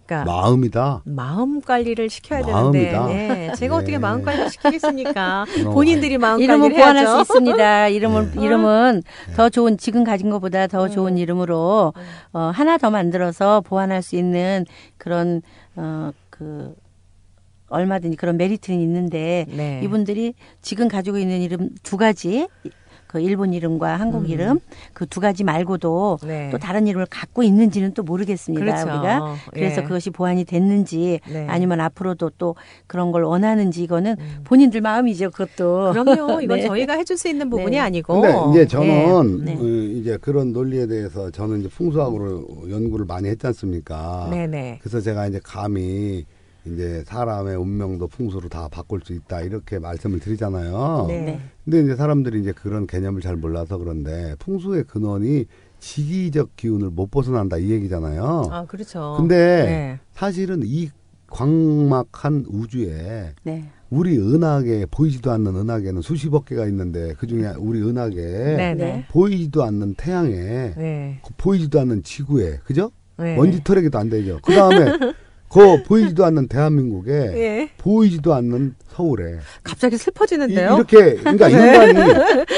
그러니까 마음이다. 마음 관리를 시켜야 마음이다. 되는데 네, 제가 어떻게 네. 마음 관리를 시키겠습니까? 본인들이 마음 이름은 관리를 보완할 해야죠. 수 있습니다. 이름은 더 좋은 지금 가진 것보다 더 좋은 이름으로 하나 더 만들어서 보완할 수 있는 그런 얼마든지 그런 메리트는 있는데 네. 이분들이 지금 가지고 있는 이름 두 가지 그 일본 이름과 한국 이름 그 두 가지 말고도 네. 또 다른 이름을 갖고 있는지는 또 모르겠습니다. 그렇죠. 우리가 그래서 예. 그것이 보완이 됐는지 네. 아니면 앞으로도 또 그런 걸 원하는지 이거는 본인들 마음이죠. 그것도 그럼요. 이건 네. 저희가 해줄 수 있는 부분이 네. 아니고. 근데 이제 저는 네. 이제 그런 논리에 대해서 저는 이제 풍수학으로 연구를 많이 했지 않습니까? 네네. 그래서 제가 이제 감히 이제 사람의 운명도 풍수로 다 바꿀 수 있다 이렇게 말씀을 드리잖아요. 네. 네. 근데 이제 사람들이 이제 그런 개념을 잘 몰라서 그런데 풍수의 근원이 지기적 기운을 못 벗어난다 이 얘기잖아요. 아 그렇죠. 근데 네. 사실은 이 광막한 우주에 네. 우리 은하계 보이지도 않는 은하계는 수십억 개가 있는데 그중에 우리 은하계 네네. 네. 보이지도 않는 태양에 네. 보이지도 않는 지구에 그죠? 네. 먼지 털에게도 안 되죠. 그 다음에 그 보이지도 않는 대한민국에 예. 보이지도 않는 서울에 갑자기 슬퍼지는데요. 이렇게 그러니까 인간이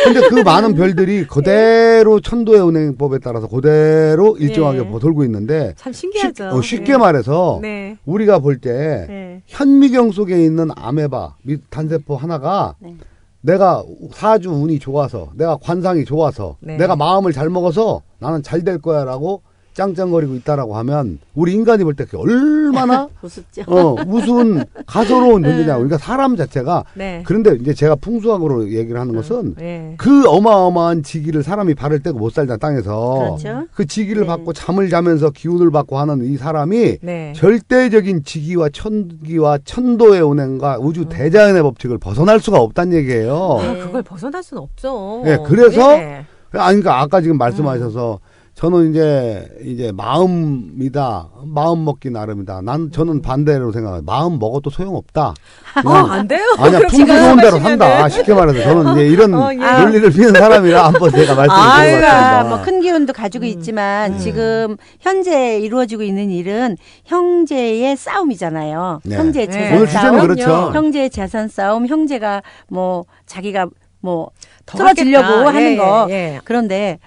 근데 그 많은 별들이 그대로 천도의 운행법에 따라서 그대로 일정하게 예. 돌고 있는데 참 신기하죠. 쉽게 네. 말해서 네. 우리가 볼 때 네. 현미경 속에 있는 아메바 단세포 하나가 네. 내가 사주 운이 좋아서 내가 관상이 좋아서 네. 내가 마음을 잘 먹어서 나는 잘 될 거야라고 짱짱거리고 있다라고 하면 우리 인간이 볼 때 얼마나 우습죠. 우스운 가소로운 존재냐. 그러니까 사람 자체가 네. 그런데 이제 제가 풍수학으로 얘기를 하는 것은 네. 그 어마어마한 지기를 사람이 발을 떼고 못 살잖아 땅에서. 그렇죠. 그 지기를 네. 받고 잠을 자면서 기운을 받고 하는 이 사람이 네. 절대적인 지기와 천기와 천도의 운행과 우주 대자연의 법칙을 벗어날 수가 없다는 얘기예요. 아, 그걸 벗어날 수는 없죠. 네, 그래서 네. 아니 그러니까 아까 지금 말씀하셔서 저는 이제 마음이다. 마음 먹기 나름이다. 저는 반대로 생각해요. 마음 먹어도 소용없다. 안 돼요? 아니야, 그럼 풍수 지금 좋은 대로 하시면은- 산다. 쉽게 말해서 저는 이제 이런 예. 논리를 피는 사람이라 한번 제가 말씀을 드려봤습니다. 우리가 뭐 큰 기운도 가지고 있지만 지금 현재 이루어지고 있는 일은 형제의 싸움이잖아요. 네. 형제의 네. 재산 오늘 싸움, 주제는 그렇죠. 형제의 재산 싸움, 형제가 뭐 자기가 뭐 더 틀어지려고 받겠다. 하는 예, 거. 예. 그런데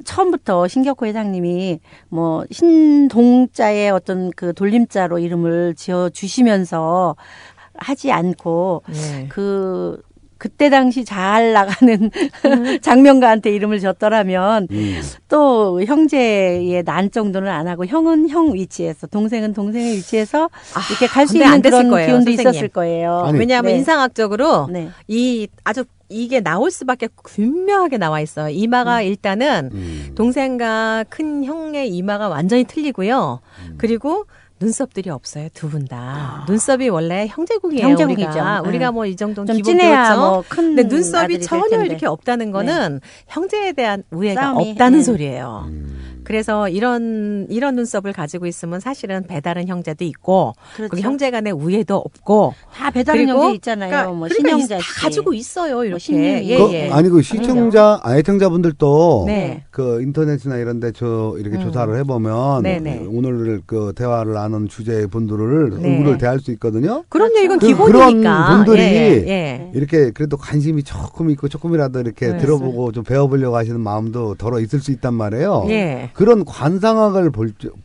처음부터 신격호 회장님이 뭐 신동자의 어떤 그 돌림자로 이름을 지어 주시면서 하지 않고 네. 그때 당시 잘 나가는 장명가한테 이름을 줬더라면 또 형제의 난 정도는 안 하고 형은 형 위치에서 동생은 동생의 위치에서 이렇게 갈 수 근데 있는 안 됐을 그런 거예요, 기운도 선생님. 있었을 거예요. 아니, 왜냐하면 네. 인상학적으로 네. 아주 이게 나올 수밖에 분명하게 나와 있어요. 이마가 일단은 동생과 큰 형의 이마가 완전히 틀리고요. 그리고 눈썹들이 없어요. 두 분 다. 눈썹이 원래 형제궁이에요. 형제궁이죠. 우리가 뭐 이 정도는 좀 기본 진해야 배웠죠. 뭐 큰 근데 눈썹이 아들이 될 전혀 텐데. 이렇게 없다는 거는 형제에 대한 우애가 싸움이, 없다는 예. 소리예요. 그래서 이런 눈썹을 가지고 있으면 사실은 배다른 형제도 있고 그렇죠. 그리고 형제 간의 우애도 없고 다 배다른 그리고 형제 있잖아요. 뭐 그러니까 신형제 다 씨. 가지고 있어요. 이렇게. 신님이. 예. 아니 그 시청자, 애청자분들도 네. 그 인터넷이나 이런데 이렇게 조사를 해보면 네네. 오늘 그 대화를 나눈 주제 분들을 네. 얼굴을 대할 수 있거든요. 그럼요. 이건 그런 기본이니까. 분들이 예. 이렇게 그래도 관심이 조금 있고 조금이라도 이렇게 네. 들어보고 좀 배워보려고 하시는 마음도 덜어 있을 수 있단 말이에요. 예. 그런 관상학을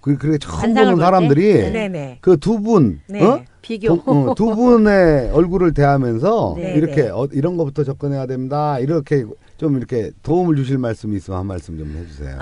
그렇게 처음 관상을 보는 볼 사람들이 때? 네네. 그 두 분, 네. 비교. 두 분의 얼굴을 대하면서 네, 이렇게 네. 이런 것부터 접근해야 됩니다. 이렇게 좀 이렇게 도움을 주실 말씀이 있으면 한 말씀 좀 해주세요.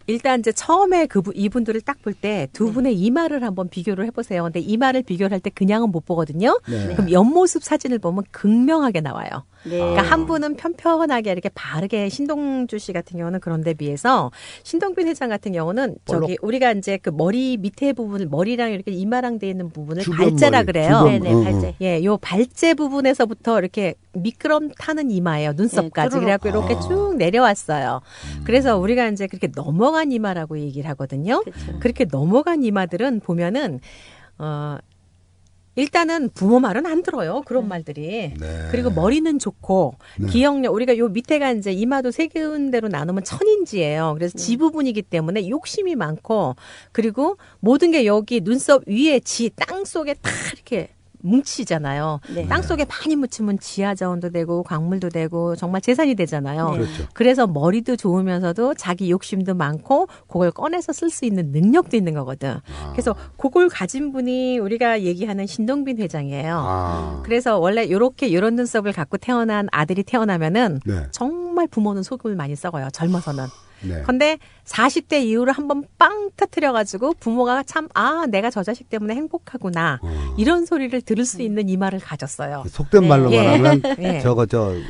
일단 이제 처음에 이분들을 딱 볼 때 두 분의 이마를 한번 비교를 해보세요. 근데 이마를 비교를 할 때 그냥은 못 보거든요. 네. 그럼 옆모습 사진을 보면 극명하게 나와요. 네. 그러니까 한 분은 편편하게 이렇게 바르게 신동주 씨 같은 경우는 그런 데 비해서 신동빈 회장 같은 경우는 우리가 이제 그 머리 밑에 부분을 머리랑 이렇게 이마랑 돼 있는 부분을 주변 발제라 머리, 그래요. 주변, 네네, 발제. 예, 요 발제 부분에서부터 이렇게 미끄럼 타는 이마예요. 눈썹까지. 네, 그래갖고 이렇게 쭉 내려왔어요. 그래서 우리가 이제 그렇게 넘어간 이마라고 얘기를 하거든요. 그렇죠. 그렇게 넘어간 이마들은 보면은, 일단은 부모 말은 안 들어요. 그런 말들이. 네. 그리고 머리는 좋고, 네. 기억력, 우리가 요 밑에가 이제 이마도 세 군데로 나누면 천인지예요. 그래서 지부분이기 때문에 욕심이 많고, 그리고 모든 게 여기 눈썹 위에 땅 속에 다 이렇게 뭉치잖아요. 네. 땅 속에 많이 묻히면 지하 자원도 되고 광물도 되고 정말 재산이 되잖아요. 그렇죠. 그래서 머리도 좋으면서도 자기 욕심도 많고 그걸 꺼내서 쓸 수 있는 능력도 있는 거거든. 그래서 그걸 가진 분이 우리가 얘기하는 신동빈 회장이에요. 그래서 원래 이런 눈썹을 갖고 태어난 아들이 태어나면은 네. 정말 부모는 속을 많이 썩어요. 젊어서는. 네. 근데 40대 이후로 한번 빵 터트려가지고 부모가 참, 내가 저 자식 때문에 행복하구나. 이런 소리를 들을 수 있는 이마를 가졌어요. 속된 말로 예. 말하면 예.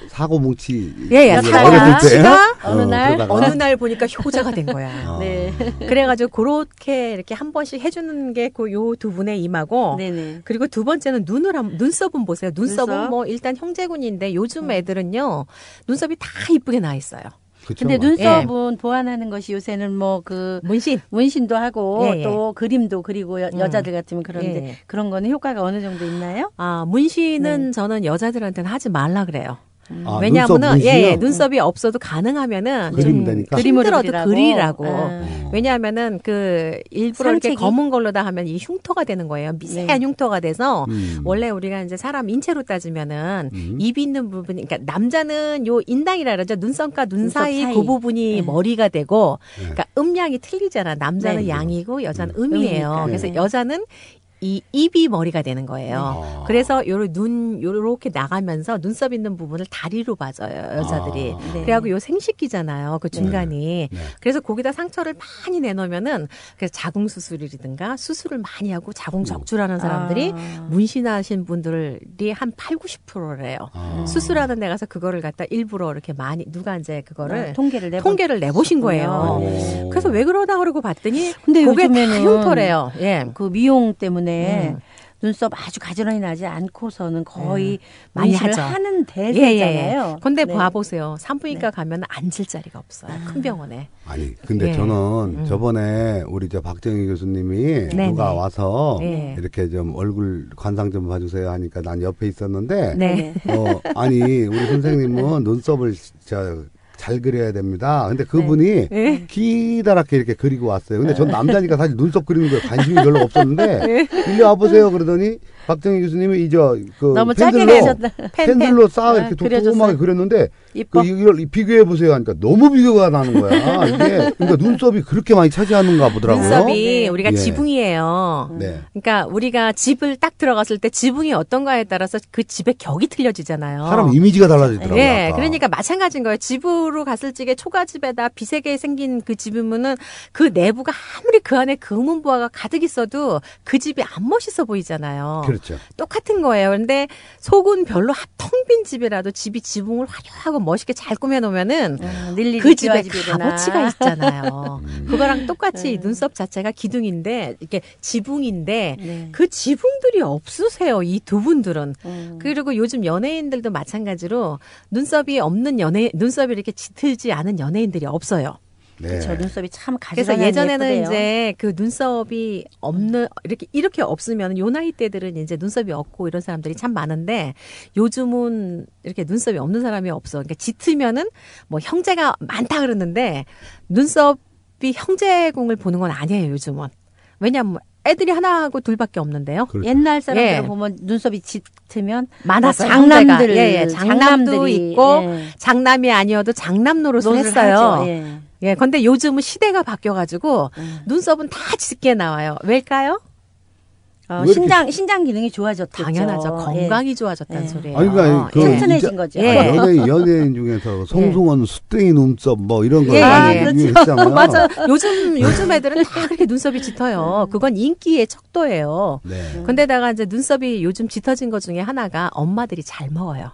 사고 뭉치 예, 어렸을 사고뭉치가 때 어느 날 보니까 효자가 된 거야. 네. 그래가지고 그렇게 이렇게 한 번씩 해주는 게 그 요 두 분의 이마고. 네네. 그리고 두 번째는 눈썹은 보세요. 눈썹은 눈썹? 뭐 일단 형제군인데 요즘 애들은요 눈썹이 다 이쁘게 나 있어요. 그쵸? 근데 눈썹은 보완하는 것이 요새는 뭐 그 문신. 문신도 하고 예, 예. 또 그림도 그리고 여자들 같으면 그런데 예. 그런 거는 효과가 어느 정도 있나요? 문신은 저는 여자들한테는 하지 말라 그래요. 아, 왜냐하면은 눈썹 문신이요? 눈썹이 없어도 가능하면은 그리면 좀 되니까? 힘들어도 그림으로 그리라고. 아. 왜냐하면은 일부러 이렇게 산책이? 검은 걸로다 하면 이 흉터가 되는 거예요. 미세한 흉터가 돼서 원래 우리가 이제 사람 인체로 따지면은 입 있는 부분이, 그러니까 남자는 요 인당이라 그러죠. 눈썹과 눈 사이 사이. 그 부분이 네. 머리가 되고, 그러니까 음양이 틀리잖아. 남자는 네. 양이고 여자는 음이에요. 음이니까. 그래서 네. 여자는 이 입이 머리가 되는 거예요. 아. 그래서 요렇게 나가면서 눈썹 있는 부분을 다리로 봐줘요, 여자들이. 아. 네. 그래갖고 요 생식기잖아요, 그 중간이. 네. 그래서 거기다 상처를 많이 내놓으면은 그래서 자궁 수술이라든가 수술을 많이 하고 자궁 적출하는 사람들이 문신하신 분들이 한 80-90%래요. 아. 수술하는 데 가서 그거를 갖다 일부러 이렇게 많이 누가 이제 그거를 통계를 내보신 거예요. 오. 그래서 왜 그러다 그러고 봤더니 근데 그게 다 요즘에는 흉터래요. 예. 그 미용 때문에 눈썹 아주 가지런히 나지 않고서는 거의 많이 문신을 하죠. 하는 대세잖아요. 근데 네. 봐보세요. 산부인과 가면 앉을 자리가 없어요. 큰 병원에. 아니 근데 예. 저는 저번에 우리 저 박정희 교수님이 네네. 누가 와서 네. 이렇게 좀 얼굴 관상 좀 봐주세요 하니까 난 옆에 있었는데 네. 아니 우리 선생님은 눈썹을 잘 그려야 됩니다. 근데 그분이 네. 기다랗게 이렇게 그리고 왔어요. 근데 전 남자니까 사실 눈썹 그리는 거에 관심이 별로 없었는데 일리 와보세요 그러더니 박정희 교수님이 이제 그 너무 짧게 펜슬로 그리셨다. 펜슬로 싹 이렇게 그려줬어요. 도톰하게 그렸는데 이뻐. 이걸 비교해 보세요 하니까 너무 비교가 나는 거야. 이게 그러니까 눈썹이 그렇게 많이 차지하는가 보더라고요. 눈썹이 네. 우리가 예. 지붕이에요. 네. 그러니까 우리가 집을 딱 들어갔을 때 지붕이 어떤가에 따라서 그 집의 격이 틀려지잖아요. 사람 이미지가 달라지더라고요. 예, 아까. 그러니까 마찬가지인 거예요. 집으로 갔을 적에 초가집에다 비세게 생긴 그 집이면은 그 내부가 아무리 그 안에 금은 보화가 가득 있어도 그 집이 안 멋있어 보이잖아요. 그렇죠. 똑같은 거예요. 근데 속은 별로 텅 빈 집이라도 집이 지붕을 화려하고 멋있게 잘 꾸며놓으면은 일일이 그 집에 끼워지구나. 값어치가 있잖아요. 그거랑 똑같이 눈썹 자체가 기둥인데 이게 지붕인데 네. 그 지붕들이 없으세요. 이 두 분들은. 음. 그리고 요즘 연예인들도 마찬가지로 눈썹이 없는 눈썹이 이렇게 짙지 않은 연예인들이 없어요. 네. 저 눈썹이 참 그래서 가지런히 예전에는 예쁘대요. 이제 그 눈썹이 없는 이렇게 없으면 요 나이 때들은 이제 눈썹이 없고 이런 사람들이 참 많은데 요즘은 이렇게 눈썹이 없는 사람이 없어. 그러니까 짙으면은 뭐 형제가 많다 그러는데 눈썹이 형제공을 보는 건 아니에요. 요즘은. 왜냐면 애들이 하나하고 둘밖에 없는데요. 그렇죠. 옛날 사람들을 예. 보면 눈썹이 짙으면 많았어요. 장남들, 형제가. 장남도 장남들이, 있고 예. 장남이 아니어도 장남 노릇을 노릇을 했어요. 하죠. 예. 예, 근데 요즘은 시대가 바뀌어가지고 눈썹은 다 짙게 나와요. 왜일까요? 왜 신장 기능이 좋아졌겠죠. 당연하죠. 건강이 좋아졌다는 예. 소리예요. 아니, 그러니까 그 튼튼해진 거죠. 예. 연예인 중에서 송승헌 숫댕이 눈썹 뭐 이런 거 예, 많이 예. 유행했잖아요. 맞아. 요즘 애들은 다 그렇게 눈썹이 짙어요. 그건 인기의 척도예요. 네. 근데다가 이제 눈썹이 요즘 짙어진 것 중에 하나가 엄마들이 잘 먹어요.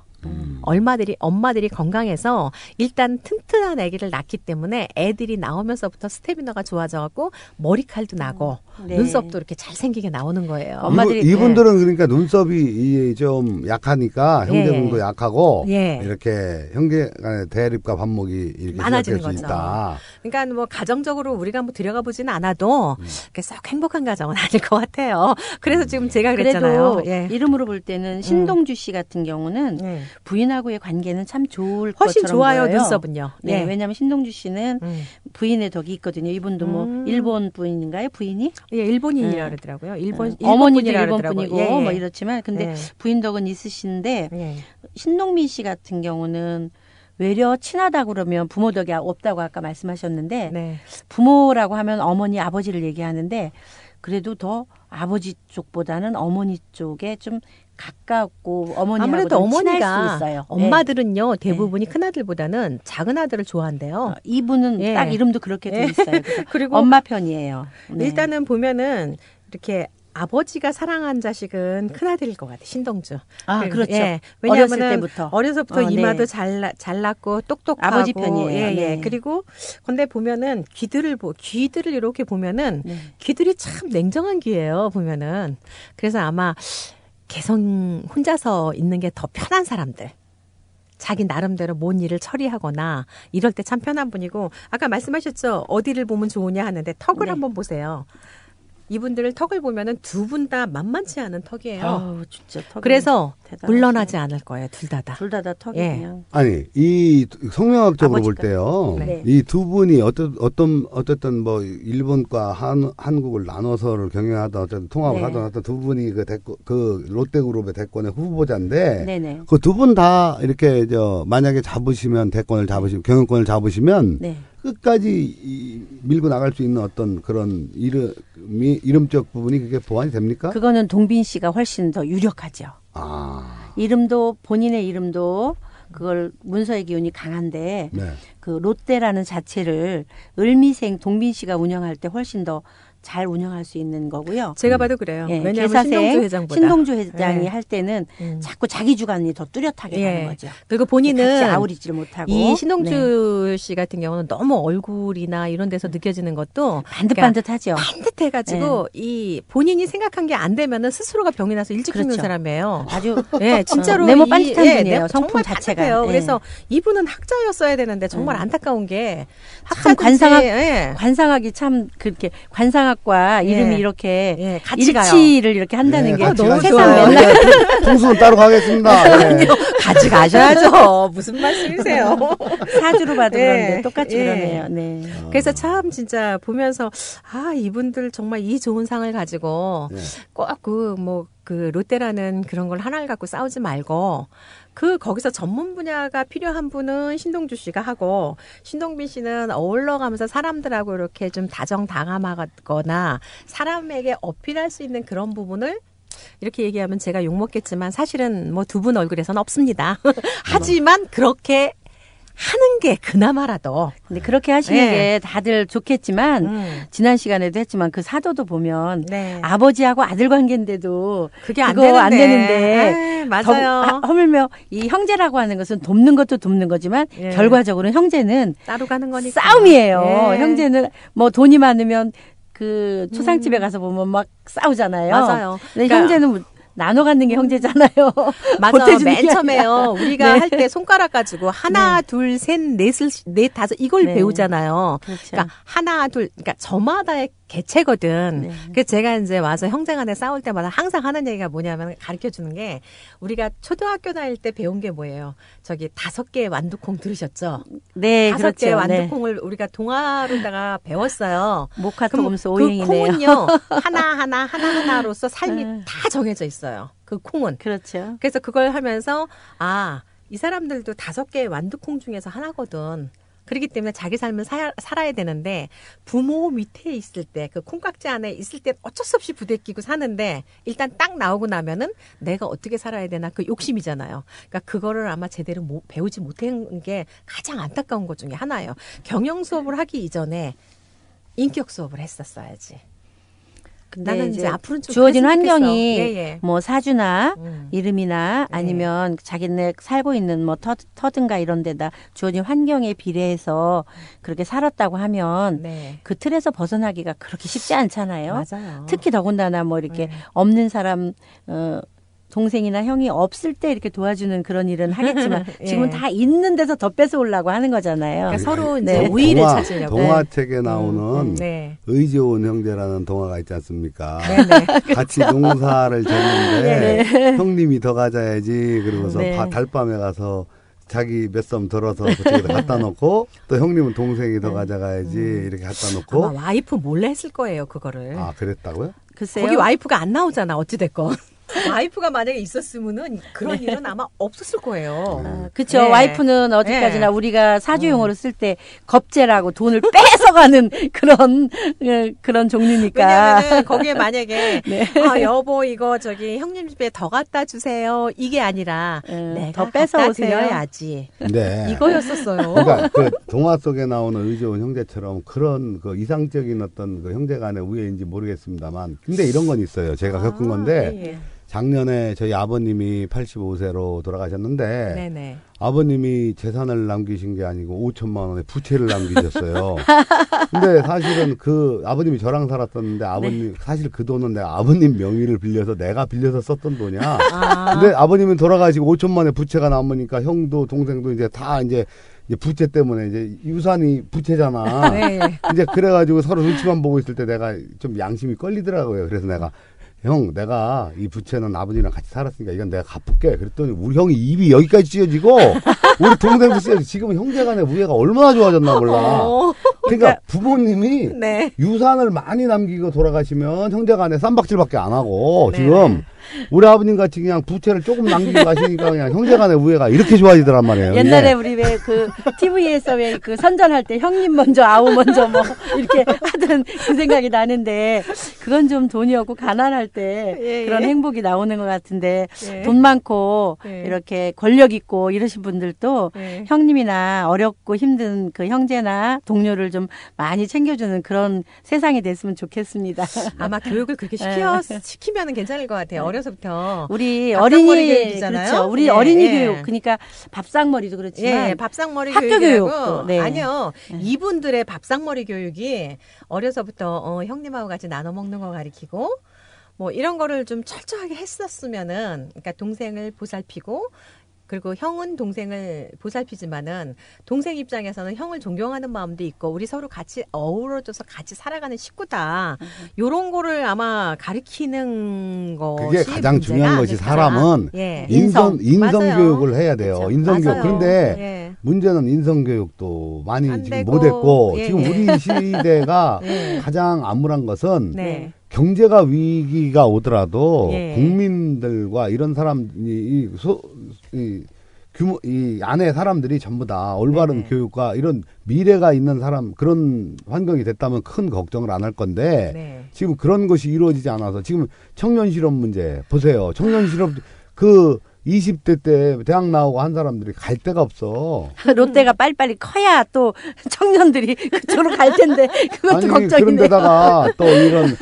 엄마들이 건강해서 일단 튼튼한 아기를 낳기 때문에 애들이 나오면서부터 스태미너가 좋아져갖고 머리칼도 나고 네. 눈썹도 이렇게 잘생기게 나오는 거예요. 엄마들이- 이분들은 그러니까 눈썹이 좀 약하니까 형제공도 예. 약하고 예. 이렇게 형제 간의 대립과 반목이 이렇게 많아지는 시작될 수 거죠. 있다. 그러니까 뭐 가정적으로 우리가 뭐 들여가 보지는 않아도 그렇게 썩 행복한 가정은 아닐 것 같아요. 그래서 지금 제가 그랬잖아요. 그래도 예. 이름으로 볼 때는 신동주 씨 같은 경우는 부인하고의 관계는 참 좋을 훨씬 것처럼 좋아요, 보여요. 눈썹은요. 네, 예. 왜냐하면 신동주 씨는 부인의 덕이 있거든요. 이분도 뭐 일본 부인인가요? 부인이? 예, 일본인이라 그러더라고요. 일본 어머니도 분이라 일본 그러더라고요. 분이고 예, 예. 뭐 이렇지만 근데 예. 부인 덕은 있으신데 예. 신동민 씨 같은 경우는 외려 친하다 그러면 부모 덕이 없다고 아까 말씀하셨는데 네. 부모라고 하면 어머니 아버지를 얘기하는데 그래도 더 아버지 쪽보다는 어머니 쪽에 좀 가깝고 어머니하고 아무래도 좀 친할 수 어머니가 있어요. 엄마들은요 대부분이 큰 아들보다는 작은 아들을 좋아한대요. 이분은 예. 딱 이름도 그렇게 돼 있어요. 그래서 그리고 엄마 편이에요. 네. 일단은 보면은 이렇게 아버지가 사랑한 자식은 큰 아들일 것 같아. 신동주. 아, 그렇죠. 예. 어렸을 왜냐하면 때부터. 어려서부터 네. 이마도 잘났고 똑똑하고 아버지 편이에요. 예, 예. 네. 그리고 근데 보면은 귀들을 이렇게 보면은 네. 귀들이 참 냉정한 귀예요. 보면은 그래서 아마 개성 혼자서 있는 게 더 편한 사람들. 자기 나름대로 뭔 일을 처리하거나 이럴 때 참 편한 분이고 아까 말씀하셨죠. 어디를 보면 좋으냐 하는데 턱을 네. 한번 보세요. 이분들을 턱을 보면은 두 분 다 만만치 않은 턱이에요. 아우, 진짜 턱이 그래서 대단하다. 물러나지 않을 거예요. 둘 다. 둘 다 턱이 예. 그냥. 아니 이 성명학적으로 볼 아버지가. 때요. 네. 이 두 분이 어쨌든 뭐 일본과 한국을 나눠서를 경영하던 어쨌든 통합을 네. 하던 어떤 두 분이 그 롯데그룹의 대권의 후보자인데 네네. 그 두 분 다 이렇게 만약에 잡으시면 대권을 잡으시면 경영권을 잡으시면 네. 끝까지 밀고 나갈 수 있는 어떤 그런 이름적 부분이 그게 보완이 됩니까? 그거는 동빈 씨가 훨씬 더 유력하죠. 아, 이름도 본인의 이름도 그걸 문서의 기운이 강한데 네. 그 롯데라는 자체를 을미생 동빈 씨가 운영할 때 훨씬 더 잘 운영할 수 있는 거고요. 제가 봐도 그래요. 예, 왜냐하면 개사생 신동주 회장보다. 신동주 회장이 예. 할 때는 음. 자꾸 자기 주관이 더 뚜렷하게 예. 가는 거죠. 그리고 같이 본인은 아우리질 못하고 이 신동주 씨 같은 경우는 너무 얼굴이나 이런 데서 느껴지는 것도 반듯반듯하죠. 반듯해가지고 이 본인이 생각한 게 안 되면은 스스로가 병이 나서 일찍 죽는 그렇죠. 사람이에요. 아주 예, 진짜로 네모 반듯한 분이에요. 네모 성품 정말 자체가. 반듯해요. 예. 그래서 이분은 학자였어야 되는데 정말 안타까운 게 참 학자든지 관상학이 참 그렇게 관상학과 예. 이름이 이렇게 예, 같이 가요. 일치를 이렇게 한다는 게 같이 너무 가시죠. 세상 맨날 풍수는 따로 가겠습니다. 네. 같이 가셔야죠. 무슨 말씀이세요? 사주로 봐도 예. 그런데 똑같이 예. 그러네요. 네. 그래서 참 진짜 보면서 이분들 정말 이 좋은 상을 가지고 네. 꼭 그 롯데라는 그런 걸 하나를 갖고 싸우지 말고 거기서 전문 분야가 필요한 분은 신동주 씨가 하고 신동빈 씨는 어울러가면서 사람들하고 이렇게 좀 다정다감하거나 사람에게 어필할 수 있는 그런 부분을 이렇게 얘기하면 제가 욕먹겠지만 사실은 뭐 두 분 얼굴에서는 없습니다. 하지만 그렇게 하는 게 그나마라도 근데 그렇게 하시는 예. 게 다들 좋겠지만 지난 시간에도 했지만 그 사도도 보면 네. 아버지하고 아들 관계인데도 그게 안 그거 안 되는데. 맞아요. 허물며 이 형제라고 하는 것은 돕는 것도 돕는 거지만 예. 결과적으로는 형제는 따로 가는 거니까. 싸움이에요. 예. 형제는 뭐 돈이 많으면 그 초상집에 가서 보면 막 싸우잖아요. 맞아요. 근데 그러니까 형제는 나눠 갖는 게 형제잖아요. 맞아. 보태주는 맨 게 처음에요. 우리가 네. 할 때 손가락 가지고 하나, 둘, 셋, 넷, 다섯 이걸 네. 배우잖아요. 그렇죠. 그러니까 하나, 둘, 그러니까 저마다의 개체거든. 네. 그래서 제가 이제 와서 형제간에 싸울 때마다 항상 하는 얘기가 뭐냐면 가르쳐 주는 게 우리가 초등학교 다닐 때 배운 게 뭐예요? 저기 5개의 완두콩 들으셨죠? 네, 5개의 그렇죠. 네. 완두콩을 우리가 동화로다가 배웠어요. 모카토금스 그 오행이네요. 콩은요 하나하나로서 삶이 다 정해져 있어요. 그 콩은. 그렇죠. 그래서 그걸 하면서 이 사람들도 5개의 완두콩 중에서 하나거든. 그렇기 때문에 자기 삶을 살아야 되는데 부모 밑에 있을 때 그 콩깍지 안에 있을 때 어쩔 수 없이 부대끼고 사는데 일단 딱 나오고 나면은 내가 어떻게 살아야 되나 그 욕심이잖아요. 그러니까 그거를 아마 제대로 배우지 못한 게 가장 안타까운 것 중에 하나예요. 경영 수업을 하기 이전에 인격 수업을 했었어야지. 근데 나는 이제 앞으로는 좀 주어진 그랬으면 좋겠어. 환경이 예. 뭐 사주나 음. 이름이나 네. 아니면 자기네 살고 있는 뭐 터든가 이런 데다 주어진 환경에 비례해서 그렇게 살았다고 하면 네. 그 틀에서 벗어나기가 그렇게 쉽지 않잖아요. 맞아요. 특히 더군다나 뭐 이렇게 네. 없는 사람 동생이나 형이 없을 때 이렇게 도와주는 그런 일은 하겠지만 예. 지금은 다 있는 데서 더 뺏어오려고 하는 거잖아요. 그러니까 서로 이제 네. 우위를 찾으려고. 동화책에 나오는 네. 의좋은 형제라는 동화가 있지 않습니까? 네네. 같이 농사를 졌는데 형님이 더 가져야지 그러고서 네. 달밤에 가서 자기 몇 섬 덜어서 그쪽에다 갖다 놓고 또 형님은 동생이 더 가져가야지 이렇게 갖다 놓고 아마 와이프 몰래 했을 거예요, 그거를. 아 그랬다고요? 글쎄요. 거기 와이프가 안 나오잖아, 어찌됐건. 와이프가 만약에 있었으면은 그런 일은 아마 없었을 거예요. 그렇죠. 네. 와이프는 어디까지나 네. 우리가 사주용어로 쓸 때 겁재라고 돈을 뺏어가는 그런 종류니까. 왜냐면은 거기에 만약에 네. 여보 이거 저기 형님 집에 더 갖다 주세요. 이게 아니라 내가 더 갖다 뺏어오세요. 드려야지. 네. 이거였었어요. 그러니까 그 동화 속에 나오는 의좋은 형제처럼 그런 그 이상적인 어떤 그 형제간의 우애인지 모르겠습니다만 근데 이런 건 있어요. 제가 겪은 건데 예. 작년에 저희 아버님이 85세로 돌아가셨는데 네네. 아버님이 재산을 남기신 게 아니고 5천만 원의 부채를 남기셨어요. 근데 사실은 그 아버님이 저랑 살았었는데 아버님 사실 그 돈은 내가 아버님 명의를 빌려서 내가 빌려서 썼던 돈이야. 근데 아버님은 돌아가시고 5천만 원의 부채가 남으니까 형도 동생도 이제 다 이제 부채 때문에 이제 유산이 부채잖아. 네. 이제 그래가지고 서로 눈치만 보고 있을 때 내가 좀 양심이 걸리더라고요. 그래서 내가 형, 내가 이 부채는 아버지랑 같이 살았으니까 이건 내가 갚을게. 그랬더니 우리 형이 입이 여기까지 찢어지고 우리 동생도 찢어지고 지금 형제간의 우애가 얼마나 좋아졌나 몰라. 그러니까 부모님이 네. 유산을 많이 남기고 돌아가시면 형제간에 쌈박질밖에 안 하고 네. 지금 우리 아버님 같이 그냥 부채를 조금 남기고 가시니까 그냥 형제간의 우애가 이렇게 좋아지더란 말이에요. 옛날에 이게. 우리 왜 그 TV에서 왜 그 선전할 때 형님 먼저 아우 먼저 뭐 이렇게 하던 그 생각이 나는데 그건 좀 돈이 없고 가난할 때 예, 그런 예. 행복이 나오는 것 같은데 예. 돈 많고 예. 이렇게 권력 있고 이러신 분들도 예. 형님이나 어렵고 힘든 그 형제나 동료를 좀 많이 챙겨주는 그런 세상이 됐으면 좋겠습니다. 아마 교육을 그렇게 시키면은 괜찮을 것 같아요. 어려서부터. 우리 밥상머리 어린이 교육이잖아요. 그렇죠. 우리 예, 어린이 예. 교육 그러니까 밥상머리도 그렇지만 예, 밥상머리 학교 교육이라고. 교육도, 네. 아니요. 이분들의 밥상머리 교육이 어려서부터 형님하고 같이 나눠 먹는 거 가르치고 뭐 이런 거를 좀 철저하게 했었으면은 그러니까 동생을 보살피고 그리고 형은 동생을 보살피지만은 동생 입장에서는 형을 존경하는 마음도 있고 우리 서로 같이 어우러져서 같이 살아가는 식구다. 요런 거를 아마 가르치는 것이 그게 가장 문제가 중요한 것이 아닐까. 사람은 예. 인성 맞아요. 교육을 해야 돼요. 그렇죠. 인성 교육. 맞아요. 그런데 예. 문제는 인성 교육도 많이 안 지금 되고, 못했고 예, 지금 예. 우리 시대가 예. 가장 암울한 것은 네. 경제가 위기가 오더라도 예. 국민들과 이런 사람이 이 안에 사람들이 전부 다 올바른 네네. 교육과 이런 미래가 있는 사람 그런 환경이 됐다면 큰 걱정을 안 할 건데 네. 지금 그런 것이 이루어지지 않아서 지금 청년 실업 문제 보세요. 청년 실업 그 20대 때 대학 나오고 한 사람들이 갈 데가 없어. 롯데가 빨리빨리 커야 또 청년들이 그쪽으로 갈 텐데 그것도 아니 걱정이네요. 그런 데다가 또 이런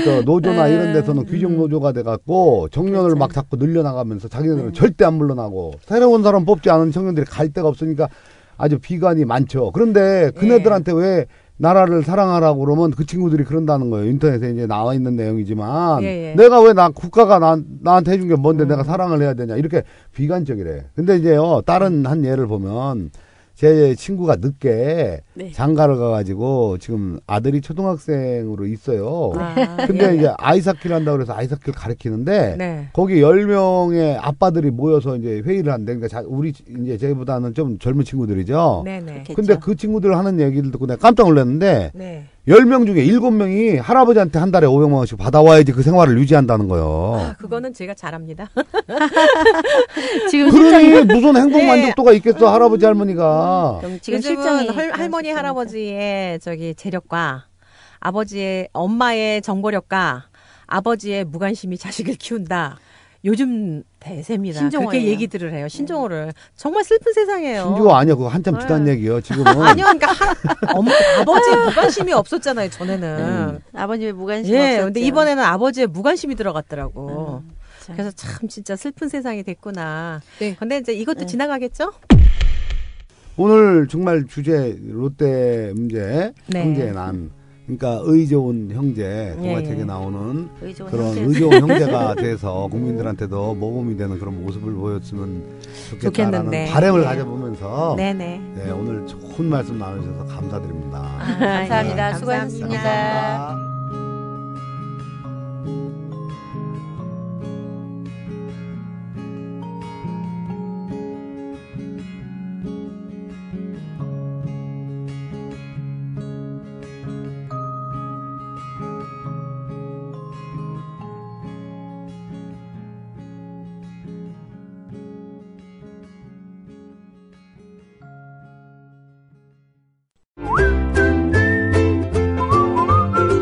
저 노조나 이런 데서는 귀족 노조가 돼갖고 청년을 그렇죠. 막 자꾸 늘려나가면서 자기네들은 절대 안 물러나고 새로운 사람 뽑지 않은 청년들이 갈 데가 없으니까 아주 비관이 많죠. 그런데 그네들한테 왜 나라를 사랑하라고 그러면 그 친구들이 그런다는 거예요. 인터넷에 이제 나와 있는 내용이지만 예, 예. 내가 왜 국가가 나한테 해준 게 뭔데 내가 사랑을 해야 되냐 이렇게 비관적이래. 근데 이제요 다른 한 예를 보면 제 친구가 늦게 네. 장가를 가가지고 지금 아들이 초등학생으로 있어요. 아, 근데 예. 이제 아이스하키를 한다고 그래서 아이스하키를 가르치는데 네. 거기 10명의 아빠들이 모여서 이제 회의를 한대. 그러니까 우리 이제 저희보다는 좀 젊은 친구들이죠. 네네. 그렇게 근데 그 친구들 하는 얘기를 듣고 내가 깜짝 놀랐는데 네. 10명 중에 7명이 할아버지한테 한 달에 500만 원씩 받아와야지 그 생활을 유지한다는 거예요. 아, 그거는 제가 잘합니다. 지금 그러니 무슨 행복 네. 만족도가 있겠어 할아버지 할머니가. 지금 요즘은 실정이 할머니 할아버지의 저기 재력과 아버지의 엄마의 정보력과 아버지의 무관심이 자식을 키운다. 요즘 대세입니다. 신종호예요. 그렇게 얘기들을 해요. 신종호를. 정말 슬픈 세상이에요. 신조 아니야 그거 한참 지난 네. 얘기예요. 지금은. 아니요, 그러니까 아버지의 무관심이 없었잖아요. 전에는. 아버님의 무관심 예, 없었죠. 근데 이번에는 아버지의 무관심이 들어갔더라고. 참. 그래서 참 진짜 슬픈 세상이 됐구나. 네. 근데 이제 이것도 지나가겠죠? 오늘 정말 주제 롯데 문제 네. 형제의 난 그러니까 의 좋은 형제 동화책에 예. 나오는 의 좋은 그런 형제. 의 좋은 형제가 돼서 국민들한테도 모범이 되는 그런 모습을 보였으면 좋겠다라는 좋겠는데. 바람을 예. 가져보면서 네네. 네, 오늘 좋은 말씀 나누셔서 감사드립니다. 감사합니다. 예, 수고하셨습니다. 감사합니다.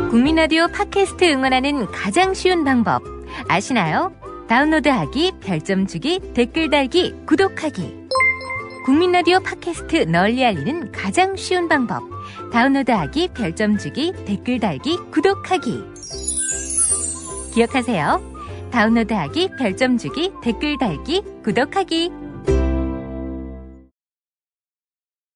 국민라디오 팟캐스트 응원하는 가장 쉬운 방법 아시나요? 다운로드하기, 별점 주기, 댓글 달기, 구독하기. 국민라디오 팟캐스트 널리 알리는 가장 쉬운 방법 다운로드하기, 별점 주기, 댓글 달기, 구독하기. 기억하세요. 다운로드하기, 별점 주기, 댓글 달기, 구독하기.